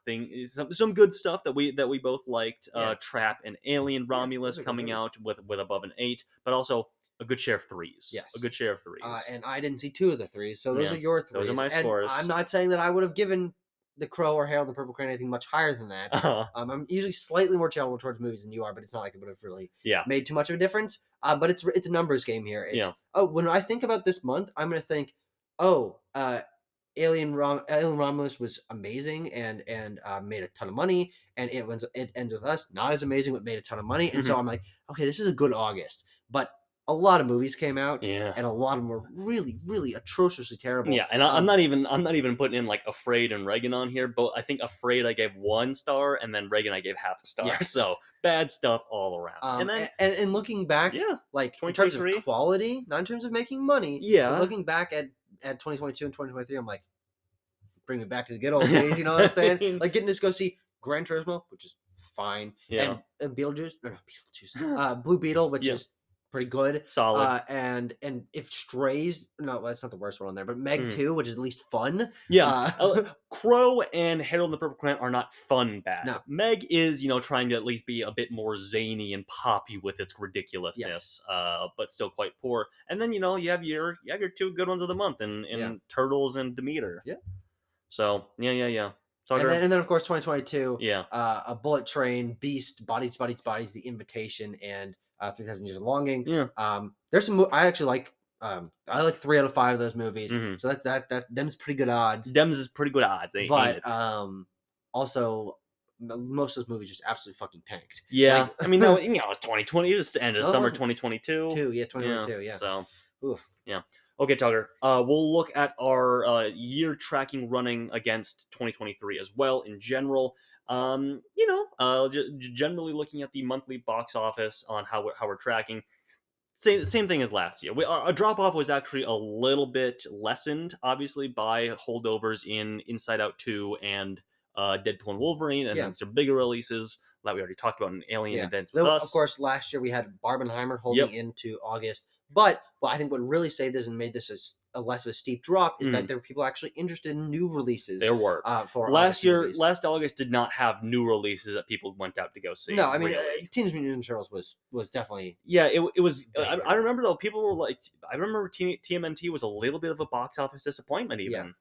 some good stuff that we both liked. Trap and Alien Romulus coming out with above an 8, but also a good share of 3s. Yes. A good share of 3s. And I didn't see 2 of the 3s, so those are your 3s. Those are my scores. I'm not saying that I would have given The Crow or Harold the Purple Crane anything much higher than that. I'm usually slightly more charitable towards movies than you are, but it's not like it would have really made too much of a difference. But it's a numbers game here. When I think about this month, I'm going to think, Alien Romulus was amazing and made a ton of money, and it ends with us not as amazing but made a ton of money, and so I'm like, okay, this is a good August. But a lot of movies came out, Yeah. and a lot of them were really, really atrociously terrible. Yeah, and I'm not even putting in like Afraid and Reagan on here, but I think Afraid I gave 1 star, and then Reagan I gave half a star. Yeah. So bad stuff all around. And then And looking back, yeah, like in terms of 2023. quality, not in terms of making money, but Yeah. looking back at 2022 and 2023, I'm like, bring me back to the good old days. You know what I'm saying? I mean, Like getting to go see Gran Turismo, which is fine, yeah. and Beetlejuice, no, not Beetlejuice, Blue Beetle, which Yeah. is pretty good. Solid. And if Strays, no, that's not the worst one on there, but Meg Mhm. 2, which is at least fun. Yeah. Uh, Crow and Harold and the Purple Crayon are not fun bad. no, Meg is, trying to at least be a bit more zany and poppy with its ridiculousness, yes, but still quite poor. And then you have your 2 good ones of the month yeah, in Turtles and Demeter. yeah. So yeah. And Tucker. then of course 2022, Yeah. a Bullet Train, Beast, Bodies, The Invitation, and 3,000 Years of Longing. Yeah. There's some I actually like. I like 3 out of 5 of those movies, Mhm. so that them's pretty good odds. Dems is pretty good odds, ain't But it? also most of those movies just absolutely fucking tanked. Yeah. Like I mean, no, it's 2020. It was the end of no, it summer wasn't 2022. 2, yeah, Yeah. 2022, yeah. So Oof. yeah. Okay, Tucker. We'll look at our year tracking running against 2023 as well in general. Generally looking at the monthly box office on how we're tracking. Same thing as last year. Our drop off was actually a little bit lessened, obviously, by holdovers in Inside Out 2 and Deadpool and Wolverine, and Yeah. then some bigger releases that we already talked about in Alien Yeah. Events with Then, of Us. course, last year we had Barbenheimer holding Yep. into August. But I think what really saved this and made this a less of a steep drop is that there were people actually interested in new releases. There were. For August movies. Last August did not have new releases that people went out to go see. No, I mean, really. Teenage Mutant Ninja Turtles was definitely Yeah, it was. I bigger. remember though, people were like, I remember TMNT was a little bit of a box office disappointment, even.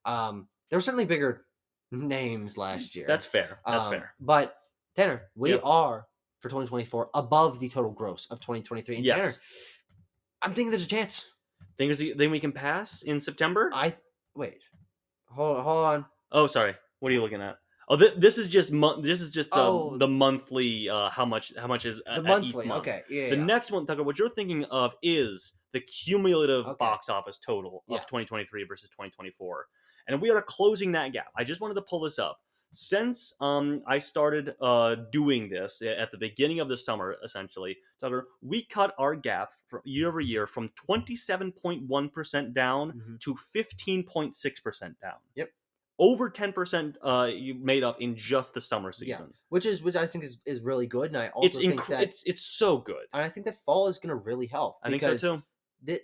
There were certainly bigger names last year. That's fair. That's fair. But Tanner, we Yep. are for 2024 above the total gross of 2023. And Yes. Tanner, I'm thinking there's a chance. Then we can pass in September. Wait, hold on. Oh, sorry. What are you looking at? Oh, this is just Oh. the monthly. How much is The at monthly. each month. Okay, yeah. The next one, Tucker, what you're thinking of is the cumulative Okay. box office total Yeah. of 2023 versus 2024, and we are closing that gap. I just wanted to pull this up. Since I started doing this at the beginning of the summer, essentially, Tucker, we cut our gap year over year from 27.1% down Mhm. to 15.6% down. Yep. Over 10% you made up in just the summer season. Which I think is really good, and I also think that It's so good. and I think that fall is going to really help. I think so too.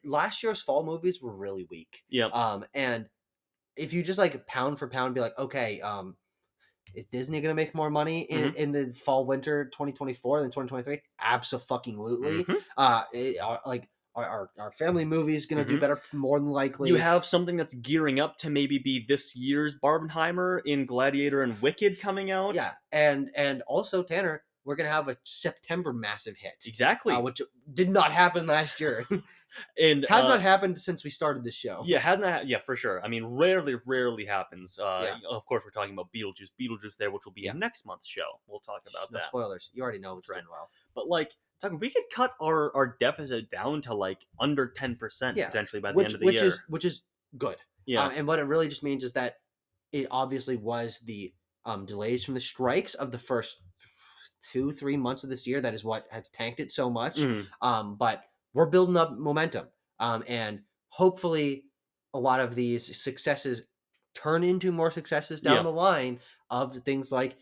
Last year's fall movies were really weak. Yep. And if you just like pound for pound, be like, okay, is Disney going to make more money in the fall winter 2024 than 2023? Absolutely. Mhm. Our family movies going to do better, more than likely. You have something that's gearing up to maybe be this year's Barbenheimer in Gladiator and Wicked coming out. Yeah, and also Tanner, we're going to have a September massive hit. Exactly. Which did not happen last year. And has not happened since we started this show. Yeah, hasn't. Yeah, for sure. I mean, rarely happens. Yeah. Of course, we're talking about Beetlejuice there, which will be in next month's show. We'll talk about No that. spoilers. You already know it's Right. doing well. But like, Tucker, we could cut our deficit down to like under 10% potentially by the end of the year. Which is good. Yeah. And what it really just means is that it obviously was the delays from the strikes of the first 2-3 months of this year that is what has tanked it so much. But we're building up momentum. And hopefully a lot of these successes turn into more successes down the line of things like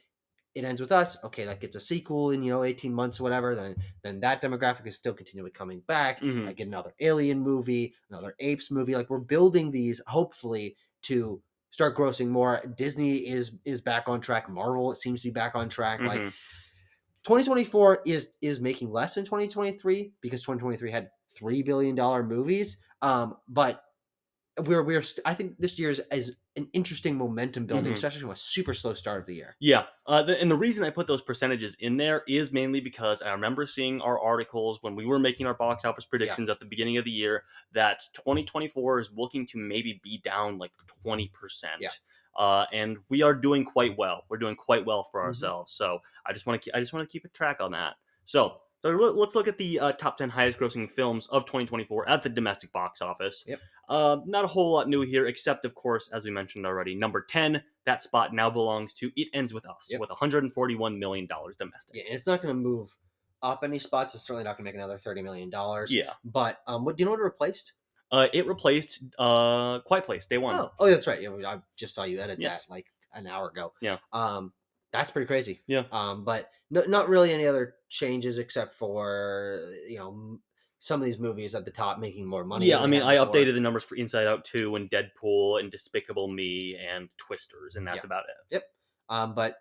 It Ends With Us. Okay, that gets a sequel in 18 months or whatever. Then that demographic is still continually coming back. I get another Alien movie, another Apes movie. Like we're building these hopefully to start grossing more. Disney is back on track. Marvel, it seems to be back on track. Like 2024 is making less than 2023 because 2023 had $3 billion movies. But I think this year is an interesting momentum building, especially from a super slow start of the year. Yeah. And the reason I put those percentages in there is mainly because I remember seeing our articles when we were making our box office predictions at the beginning of the year that 2024 is looking to maybe be down like 20%. Yeah. And we are doing quite well. We're doing quite well for ourselves. So I just want to keep a track on that. So So let's look at the top 10 highest grossing films of 2024 at the domestic box office. Yep. Not a whole lot new here, except, of course, as we mentioned already, number 10, that spot now belongs to It Ends With Us, Yep. with $141 million domestic. Yeah, and it's not going to move up any spots. It's certainly not going to make another $30 million. Yeah. But what do you know what it replaced? It replaced Quiet Place, day one. Oh, that's right. Yeah, I just saw you edit Yes. that like an hour ago. Yeah. That's pretty crazy. Yeah. But not really any other changes except for some of these movies at the top making more money. Yeah, than I they mean, had I before. updated the numbers for Inside Out 2 and Deadpool and Despicable Me and Twisters, and that's Yeah. about it. Yep. But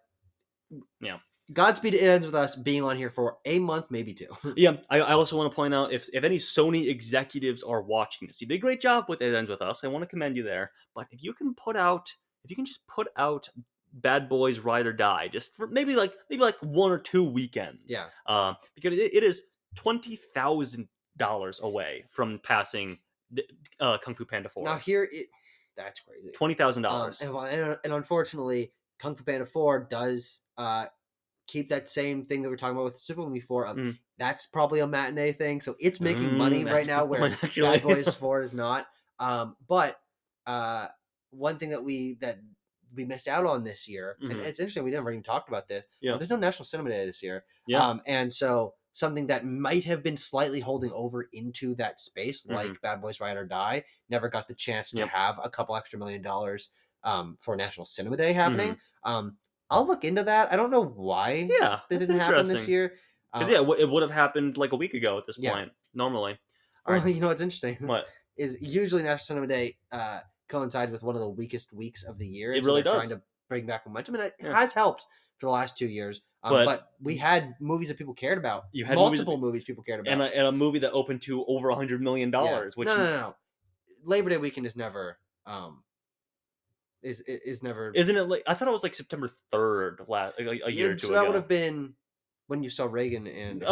Yeah. Godspeed It Ends With Us being on here for a month, maybe two. Yeah, I also want to point out, if any Sony executives are watching this, you did a great job with It Ends With Us. I want to commend you there. But if you can just put out Bad Boys Ride or Die, just for maybe like 1 or 2 weekends. Yeah. Because it is $20,000 away from passing Kung Fu Panda 4. Now that's crazy. $20,000. And unfortunately, Kung Fu Panda 4 does keep that same thing that we're talking about with Super Movie 4. That's probably a matinee thing, so it's making money right now where Bad Boys 4 is not. But one thing that we missed out on this year, and it's interesting, we never even talked about this. Yeah. There's no National Cinema Day this year. Yeah. And so something that might have been slightly holding over into that space, like Bad Boys Ride or Die, never got the chance to have a couple extra $1 million for National Cinema Day happening. I'll look into that. I don't know why that didn't happen this year. Because it would have happened like a week ago at this point, normally. Well, you know what's interesting? What? Is usually National Cinema Day coincides with one of the weakest weeks of the year. It really does. Trying to bring back momentum, and it has helped for the last 2 years. But we had movies that people cared about. You had multiple movies people cared about. And a movie that opened to over $100 million. Which No. Labor Day weekend is never... is never... Isn't it like... I thought it was like September 3rd a year or two so ago. that would have been when you saw Reagan and...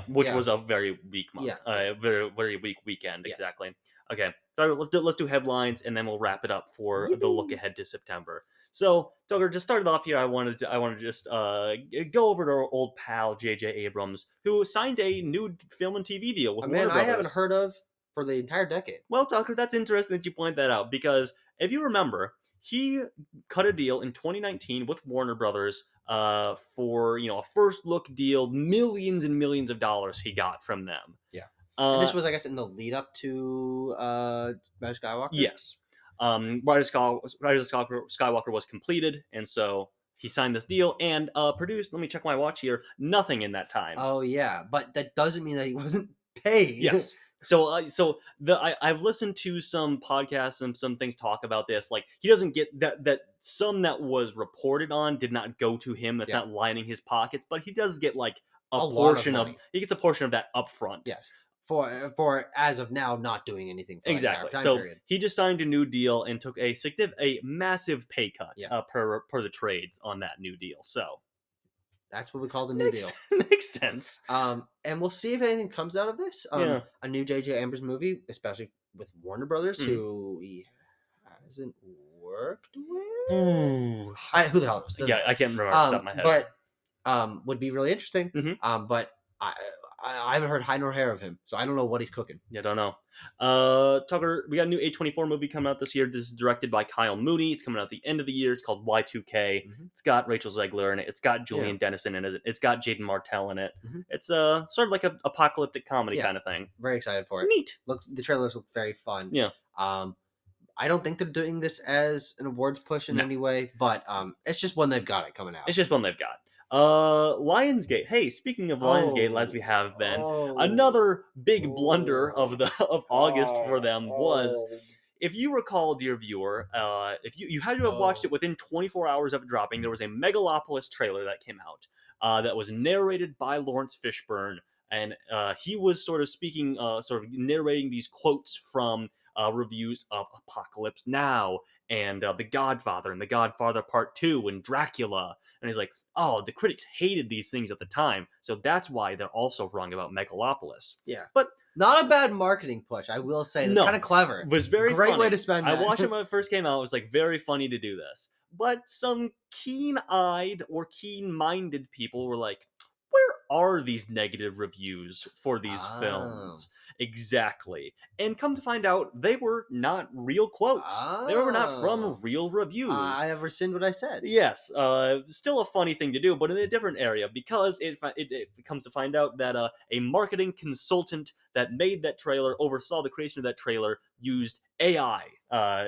which was a very weak month. Yeah. Very, very weak weekend, Yes. Exactly. Okay, so let's do headlines, and then we'll wrap it up for the look ahead to September. So, Tucker, just started off here. I wanted to just go over to our old pal J.J. Abrams, who signed a new film and TV deal with Warner Brothers. I haven't heard of for the entire decade. Well, Tucker, that's interesting that you point that out, because if you remember, he cut a deal in 2019 with Warner Brothers for a first look deal, millions and millions of dollars he got from them. Yeah. And this was, I guess, in the lead up to Rise of Skywalker? Yes. Rise of Skywalker was completed, and so he signed this deal and produced, let me check my watch here, nothing in that time. Oh, yeah. But that doesn't mean that he wasn't paid. Yes. So I've listened to some podcasts and some things talk about this. Like, he doesn't get that some that was reported on did not go to him. That's not lining his pockets, but he does get like a portion of he gets a portion of that upfront. Yes. For as of now, not doing anything. For exactly. Time So period. He just signed a new deal and took a massive pay cut per the trades on that new deal. So that's what we call the new deal. Makes sense. And we'll see if anything comes out of this. A new J.J. Abrams movie, especially with Warner Brothers, who he hasn't worked with. Who the hell knows? I can't remember off the top of my head. But would be really interesting. But I haven't heard high nor hair of him, so I don't know what he's cooking. Yeah, don't know. Tucker, we got a new A24 movie coming out this year. This is directed by Kyle Mooney. It's coming out at the end of the year. It's called Y2K. It's got Rachel Zegler in it. It's got Julian Dennison in it. It's got Jaden Martell in it. It's sort of like an apocalyptic comedy kind of thing. Very excited for it. Neat. The trailers look very fun. Yeah. I don't think they're doing this as an awards push in any way, but it's just when they've got it coming out. It's just when they've got. Lionsgate. Hey, speaking of Lionsgate, as we have been, another big blunder of August for them was, if you recall, dear viewer, if you had to have watched it within 24 hours of it dropping, there was a Megalopolis trailer that came out that was narrated by Lawrence Fishburne, and he was sort of narrating these quotes from reviews of Apocalypse Now and The Godfather and The Godfather Part 2 and Dracula, and he's like, oh, the critics hated these things at the time, so that's why they're also wrong about Megalopolis. Yeah. But not a bad marketing push, I will say. It's kind of clever. It was very great funny. Way to spend that. I watched it when it first came out. It was like very funny to do this. But some keen-eyed or keen-minded people were like, where are these negative reviews for these Oh. films? Exactly. And come to find out, they were not real quotes. They were not from Oh. real reviews. I have rescind what I said. Yes, still a funny thing to do, but in a different area because it comes to find out that a marketing consultant that made that trailer, oversaw the creation of that trailer, used AI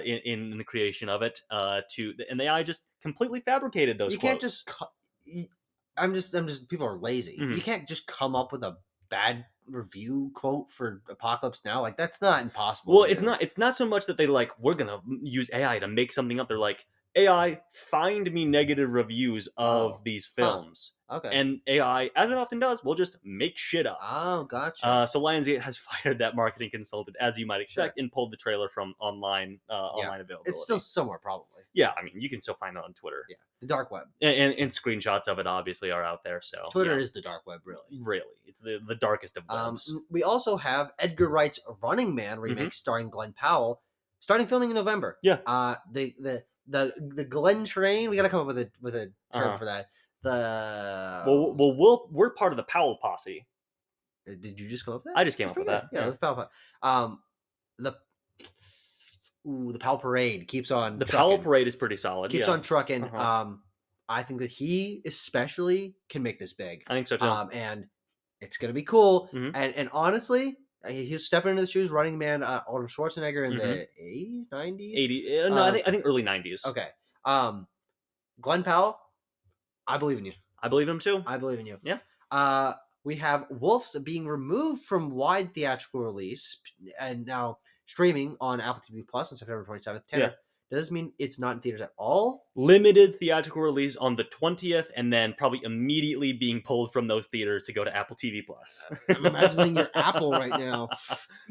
in the creation of it and the AI just completely fabricated those You can't quotes. just. I'm just. People are lazy. You Mhm. can't just come up with a bad review quote for Apocalypse Now. Like that's not impossible Well, to do. it's not so much that they like we're gonna use AI to make something up. They're like AI, find me negative reviews of Oh. these Huh. films, Okay. and AI, as it often does, will just make shit up. Oh, gotcha. So Lionsgate has fired that marketing consultant, as you might Sure. expect, and pulled the trailer from Yeah. online It's still availability. somewhere probably. Yeah, I mean, you can still find it on Twitter, Yeah. The dark web. and screenshots of it obviously are out there. So Twitter yeah, is the dark web, really. really, it's the darkest of webs. We also have Edgar Wright's Running Man Hmm. remake starring Glenn Powell, starting filming in November. Yeah. The Glenn train. We got to come up with a term Uh-huh. for that. The We're part of the Powell posse. Did you just come up with that? I just came That's up with pretty good. that. Yeah, Yeah. the Powell. The the Powell Parade keeps on The Powell trucking. Parade is pretty solid. Keeps Yeah. on trucking. Uh-huh. I think that he especially can make this big. I think so too. And it's gonna be cool. Hmm. And honestly, he's stepping into the shoes, Running Man, Arnold Schwarzenegger in Hmm. the 80s, 90s. 80. No, I think early 90s. Okay. Glenn Powell, I believe in you. I believe him too. I believe in you. Yeah. We have Wolves being removed from wide theatrical release and now streaming on Apple TV Plus on September 27th. Tanner, Yeah. does this mean it's not in theaters at all? Limited theatrical release on the 20th, and then probably immediately being pulled from those theaters to go to Apple TV Plus. I'm imagining your Apple right now.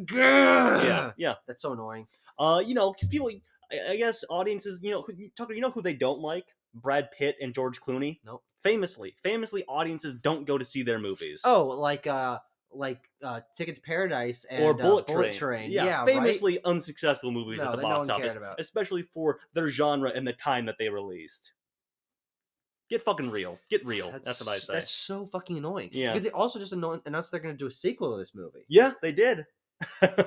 Yeah, yeah. That's so annoying. Because people, I guess audiences, Tucker, you know who they don't like? Brad Pitt and George Clooney. Nope. Famously, audiences don't go to see their movies. Oh, like Ticket to Paradise and Or Bullet Train. Yeah, Yeah, famously unsuccessful movies No, at the that no box one cared office, about. especially for their genre and the time that they released. Get fucking real. Get real. That's what I say. That's so fucking annoying. Yeah. Because they also just announced they're going to do a sequel to this movie. Yeah, they did.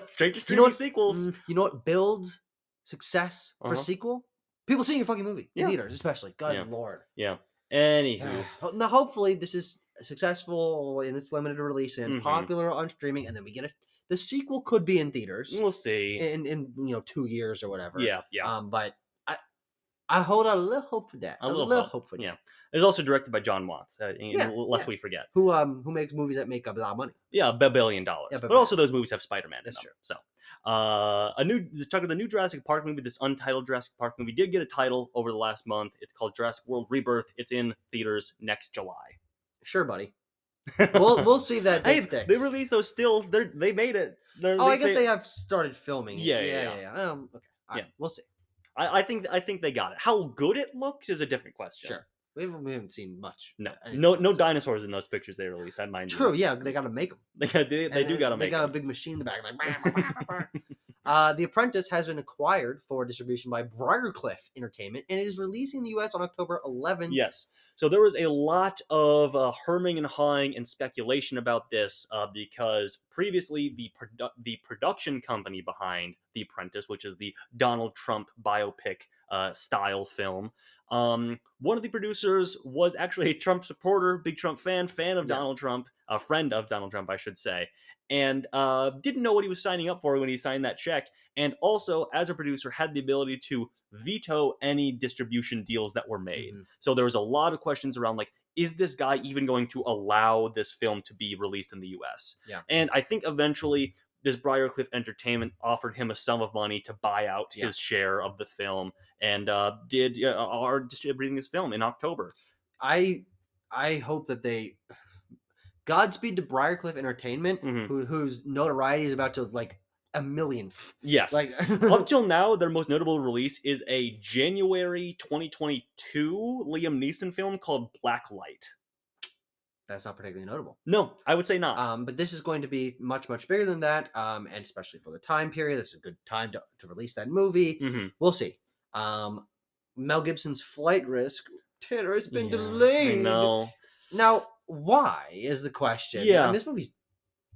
Straight to streaming sequels. You know what builds success for Uh-huh. sequel? People seeing your fucking movie in Yeah. theaters, especially. God Yeah. Lord. Yeah. Anywho. Now, hopefully, this is successful in its limited release and Mhm. popular on streaming, and then we get the sequel could be in theaters We'll see. in 2 years or whatever. Yeah, yeah. But I hold out a little hope for that. A little hope for that. Yeah. It's also directed by John Watts. Yeah, lest we forget. Who makes movies that make a lot of money. Yeah, $1 billion. Yeah, but also those movies have Spider-Man in That's them. true. So, the new Jurassic Park movie, this untitled Jurassic Park movie, did get a title over the last month. It's called Jurassic World Rebirth. It's in theaters next July. Sure, buddy. We'll see if that Hey, sticks. they released those stills. They made it. I guess they have started filming. Yeah. Okay. All right, we'll see. I think they got it. How good it looks is a different question. Sure. We haven't seen much. No dinosaurs in those pictures they released. I mind. True. Yeah, they got to make them. They do got to make. They got a big machine in the back. Like, The Apprentice has been acquired for distribution by Briarcliff Entertainment, and it is releasing in the U.S. on October 11th. Yes. So there was a lot of herming and hawing and speculation about this because previously the production company behind The Apprentice, which is the Donald Trump biopic style film, one of the producers was actually a Trump supporter, big Trump fan of Donald Trump, a friend of Donald Trump, I should say, and didn't know what he was signing up for when he signed that check, and also, as a producer, had the ability to veto any distribution deals that were made. Mm-hmm. So there was a lot of questions around, like, is this guy even going to allow this film to be released in the US? Yeah. And I think eventually this Briarcliff Entertainment offered him a sum of money to buy out his share of the film, and are distributing this film in October. I hope that they Godspeed to Briarcliff Entertainment, Mm-hmm. whose notoriety is about to like a millionth. Yes. Like up till now, their most notable release is a January 2022 Liam Neeson film called Blacklight. That's not particularly notable. No, I would say not. But this is going to be much, much bigger than that. And especially for the time period, this is a good time to release that movie. Mm-hmm. We'll see. Mel Gibson's Flight Risk, Tanner, has been delayed. I know. Now, why is the question? I mean, Yeah, this movie's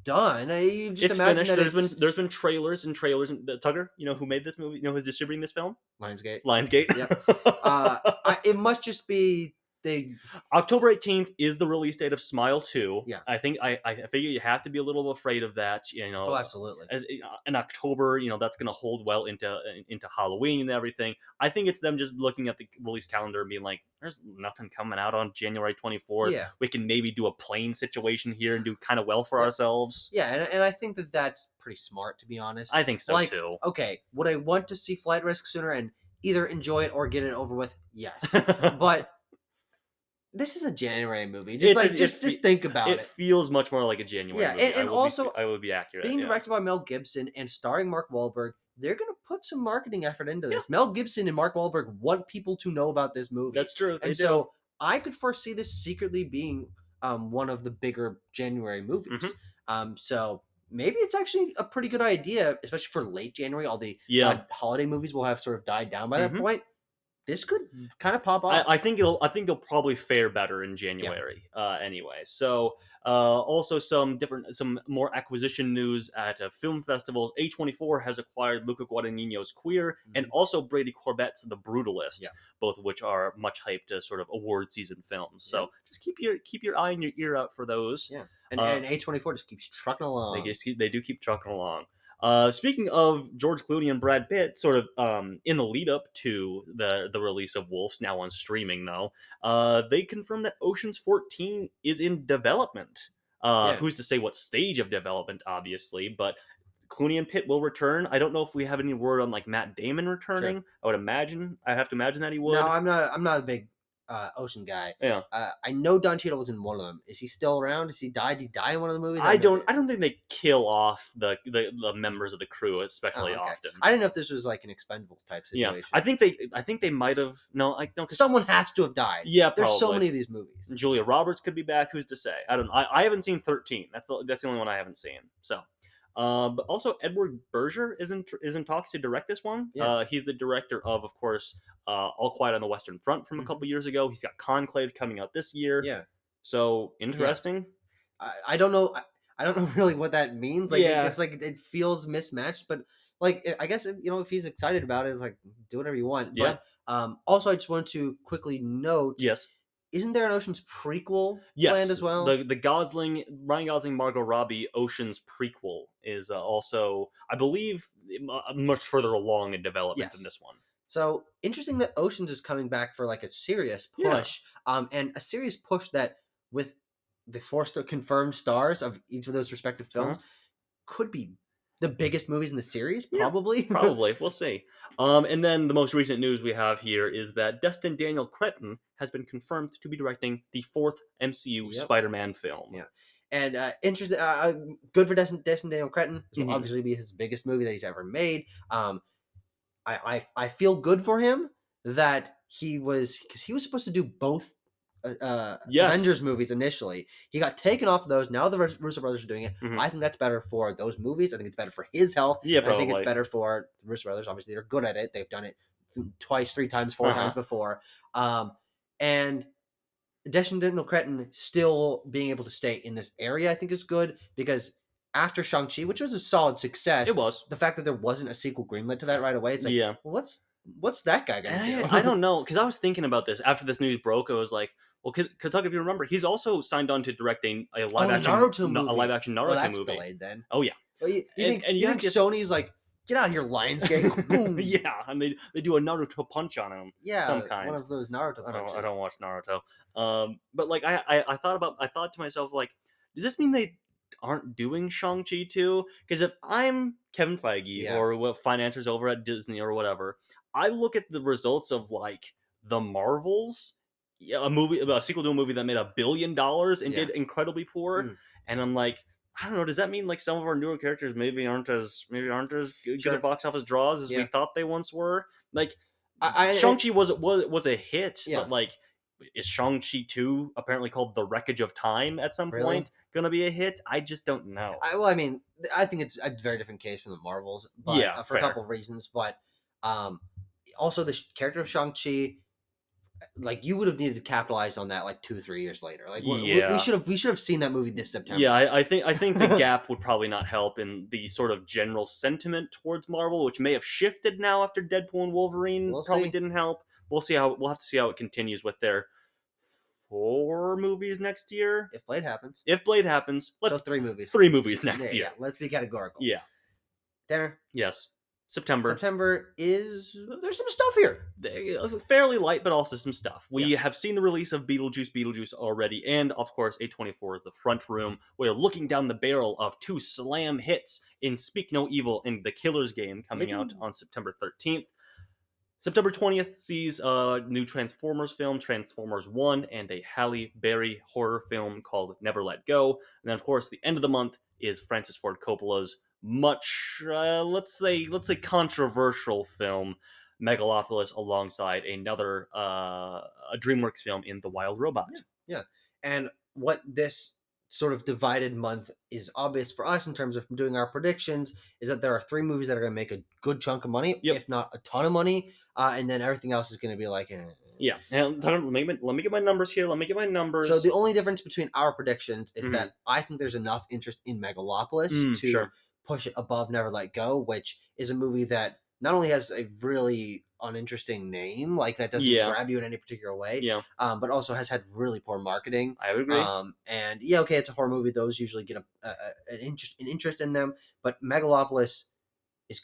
done. You just it's imagine finished. that There's been it's there's been trailers and trailers. And Tugger, you know who made this movie? You know who's distributing this film? Lionsgate. Lionsgate. Yep. It must just be they. October 18th is the release date of Smile 2. Yeah. I think I figure you have to be a little afraid of that, Oh, absolutely. as in October, that's going to hold well into Halloween and everything. I think it's them just looking at the release calendar and being like, there's nothing coming out on January 24th. Yeah. We can maybe do a plane situation here and do kind of well for Yeah. ourselves. Yeah, and I think that that's pretty smart, to be honest. I think so Like, too. okay, would I want to see Flight Risk sooner and either enjoy it or get it over with? Yes, but this is a January movie. Just It's like a- it just fe- think about it it. feels much more like a January Yeah, movie. and also I will be accurate. being Yeah. directed by Mel Gibson and starring Mark Wahlberg, they're gonna put some marketing effort into Yeah. this. Mel Gibson and Mark Wahlberg want people to know about this movie, That's true. They and do. so I could foresee this secretly being one of the bigger January movies. So maybe it's actually a pretty good idea, especially for late January. All the Yeah. holiday movies will have sort of died down by that Mhm. point. This could kind of pop off. I think they'll probably fare better in January. Anyway, so also some more acquisition news at film festivals. A24 has acquired Luca Guadagnino's Queer and Mhm. also Brady Corbett's The Brutalist, Yeah. both of which are much hyped sort of award season films. So Yeah. just keep your eye and your ear out for those. Yeah, and Uh, A24 just keeps trucking along. they do keep trucking along. Speaking of George Clooney and Brad Pitt, sort of in the lead up to the release of Wolves, now on streaming though, they confirmed that Ocean's 14 is in development. Yeah. Who's to say what stage of development, obviously, but Clooney and Pitt will return. I don't know if we have any word on like Matt Damon returning. Sure. I have to imagine that he would. No, I'm not a big Ocean guy. Yeah. I know Don Cheadle was in one of them. Is he still around? Is he died? Did he die in one of the movies? I have no don't. idea. I don't think they kill off the members of the crew, Oh, especially okay. often. I didn't know if this was like an Expendables type Yeah, situation. I think they might have. No, I don't. Someone has to have died. Yeah, There's so probably. many of these movies. Julia Roberts could be back. Who's to say? I don't. I haven't seen 13. That's the only one I haven't seen. So, but also Edward Berger is in talks to direct this one. Yeah. He's the director of course, All Quiet on the Western Front from a Mhm. couple years ago. He's got Conclave coming out this year. Yeah. So interesting. I don't know. I don't know really what that means. Like, Yeah. it's like it feels mismatched, but like I guess if he's excited about it, it's like do whatever you want. Yeah. But also, I just want to quickly note: Yes. isn't there an Ocean's prequel Yes, planned as well? the Ryan Gosling, Margot Robbie Ocean's prequel is also, I believe, much further along in development than Yes. this one. So interesting that Oceans is coming back for like a serious Yeah. push, and a serious push that with the confirmed stars of each of those respective films could be the biggest movies in the series, Yeah, probably. Probably, we'll see. And then the most recent news we have here is that Destin Daniel Cretton has been confirmed to be directing the fourth MCU Yep. Spider-Man film. Yeah. And interesting, good for Destin Daniel Cretton. This will Mhm. obviously be his biggest movie that he's ever made. I feel good for him that he was supposed to do both Yes. Avengers movies initially. He got taken off those. Now the Russo brothers are doing it. Mhm. I think that's better for those movies. I think it's better for his health. Yeah, and I think it's probably. better for the Russo brothers. Obviously, they're good at it. They've done it twice, 3 times, 4 Uh-huh. times before. And Destin Daniel Cretton still being able to stay in this area, I think, is good because after Shang-Chi, which was a solid success, It was. the fact that there wasn't a sequel greenlit to that right away, it's like, Yeah. well, what's that guy gonna do? I don't know, because I was thinking about this after this news broke. I was like, well, because Tuck, if you remember, he's also signed on to directing a live action Naruto movie. a live action Naruto Well, that's movie. delayed then. Oh yeah, Well, you And- think, and you you think have to- Sony's like, get out of here, Lionsgate. Boom. yeah, and they do a Naruto punch on him. Yeah, some kind. one of those Naruto punches. I don't watch Naruto. But like I thought to myself, like, does this mean they aren't doing Shang-Chi 2? Because if I'm Kevin Feige Yeah. or what financiers over at Disney or whatever, I look at the results of like the Marvels, a sequel to a movie that made $1 billion and Yeah. did incredibly poor, Mm. and I'm like, I don't know. Does that mean like some of our newer characters maybe aren't as good Sure. at box office draws as we Yeah. thought they once were? Like, I Shang-Chi was a hit, Yeah. but like, is Shang-Chi 2, apparently called The Wreckage of Time at some Really? point, gonna be a hit? I just don't know. I mean, I think it's a very different case from the Marvels, but Yeah, for a fair. couple of reasons. But also the character of Shang-Chi, like you would have needed to capitalize on that like 2 3 years later. Like Yeah. we should have seen that movie this Yeah, September. I think the gap would probably not help in the sort of general sentiment towards Marvel, which may have shifted now after Deadpool and Wolverine We'll probably see didn't help. We'll have to see how it continues with their 4 movies next year. if Blade happens. If Blade happens, So let's 3 movies. 3 movies Yeah, next year. yeah. Let's be categorical. Yeah. Tanner, Yes. September. September is there's some stuff here. Fairly light, but also some stuff. We Yeah. have seen the release of Beetlejuice already, and of course, A24 is the front room. We're looking down the barrel of 2 slam hits in Speak No Evil and The Killer's Game coming out on September 13th. September 20th sees a new Transformers film, Transformers 1, and a Halle Berry horror film called Never Let Go. And then, of course, the end of the month is Francis Ford Coppola's much, let's say, controversial film, Megalopolis, alongside another a DreamWorks film in The Wild Robot. Yeah. And what this sort of divided month is obvious for us in terms of doing our predictions is that there are 3 movies that are going to make a good chunk of money, Yep. if not a ton of money, and then everything else is going to be like, Yeah. And let me get my numbers here. Let me get my numbers. So the only difference between our predictions is Mhm. that I think there's enough interest in Megalopolis to Sure. push it above Never Let Go, which is a movie that not only has a really uninteresting name, like that doesn't Yeah. grab you in any particular way, Yeah. but also has had really poor marketing. I would agree. And yeah, okay, it's a horror movie; those usually get an interest in them. But Megalopolis is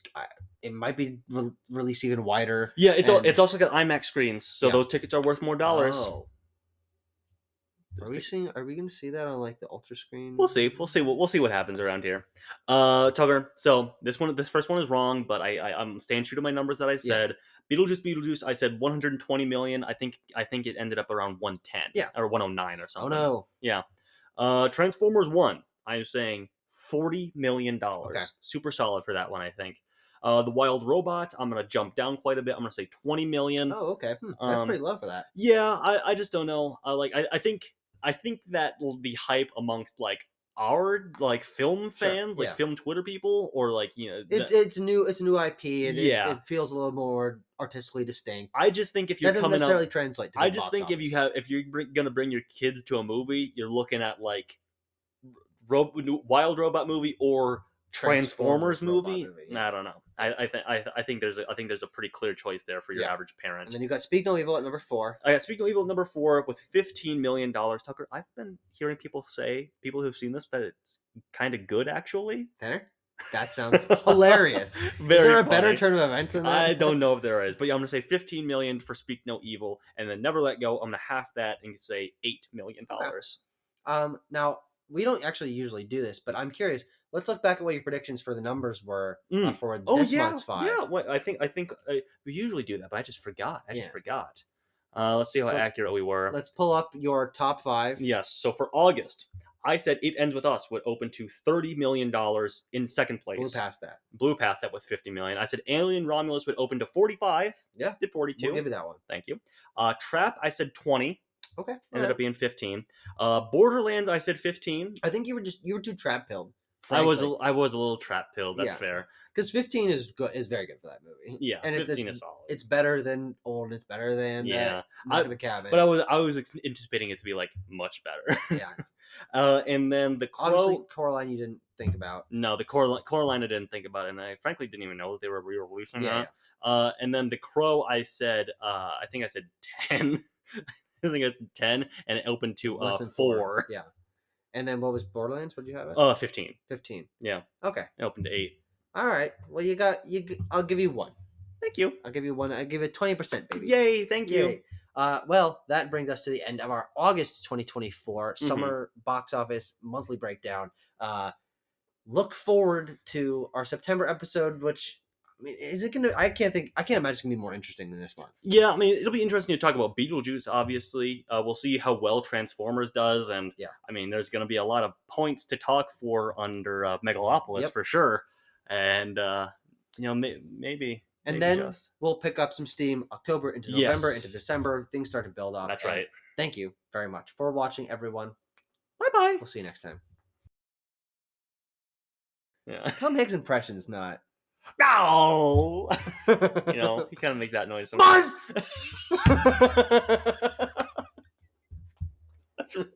it might be released even wider. Yeah, and- it's also got IMAX screens, so Yeah. those tickets are worth more dollars. Oh. Are we going to see that on like the ultra screen? We'll see. We'll see what happens around here. Tugger. So this first one is wrong, but I'm staying true to my numbers that I said. Beetlejuice. I said 120 million. I think it ended up around 110. Yeah. Or 109 or Oh something. no. Yeah. Transformers 1. I'm saying $40 million. Okay. Super solid for that one, I think. The Wild Robot. I'm gonna jump down quite a bit. I'm gonna say 20 million. Oh, okay. That's pretty low for that. Yeah, I just don't know. I think that the hype amongst like our like film fans, like film Twitter people, or like it's new IP, and Yeah. it feels a little more artistically distinct. I just think if you're That doesn't coming necessarily up, translate to I the just box think office. if you're gonna bring your kids to a movie, you're looking at like Wild Robot movie or Transformers movie. Yeah. I don't know. I think there's a pretty clear choice there for your average parent. And then you got Speak No Evil at number 4. I got Speak No Evil at number 4 with $15 million. Tucker, I've been hearing people who've seen this, that it's kind of good, actually. Tanner? That sounds hilarious. Very Is there a funny. better turn of events than that? I don't know if there is, but yeah, I'm gonna say 15 million for Speak No Evil, and then Never Let Go. I'm gonna half that and say $8 million. Now, we don't actually usually do this, but I'm curious. Let's look back at what your predictions for the numbers were for this month's 5. Yeah, what I think we usually do that, but I just forgot. Let's see how accurate we were. Let's pull up your top 5. Yes. So for August, I said It Ends With Us would open to $30 million in second place. Blew past that with 50 million. I said Alien Romulus would open to 45. Yeah. Did 42. We'll give you that one. Thank you. Trap, I said 20. Okay. Ended up being 15. Borderlands, I said 15. I think you were too trap pilled. I was a little trap pilled. That's fair. Because 15 is very good for that movie. Yeah, and 15 is solid. It's better than Old. It's better than Knock at the Cabin. But I was anticipating it to be like much better. Yeah. And then the Crow. Obviously, Coraline you didn't think about. No, the Coraline I didn't think about, and I frankly didn't even know that they were re-releasing that. And then the Crow, I said, I think I said 10. I think it's 10, and it opened to 4. Yeah. And then what was Borderlands? What did you have it? 15. 15. Yeah. Okay. It opened to 8. All right. Well, I'll give you 1. Thank you. I'll give you 1. I'll give it 20%, baby. Yay! Thank you. Well, that brings us to the end of our August 2024 summer box office monthly breakdown. Look forward to our September episode, which. I mean, is it gonna? I can't imagine it's gonna be more interesting than this month. Yeah, I mean, it'll be interesting to talk about Beetlejuice. Obviously, we'll see how well Transformers does, and I mean, there's gonna be a lot of points to talk for under Megalopolis for sure, and maybe. And then we'll pick up some steam October into November into December. Things start to build up. That's right. Thank you very much for watching, everyone. Bye bye. We'll see you next time. Yeah. Tom Hanks' impression is not. No. He kind of makes that noise sometimes. Buzz. That's really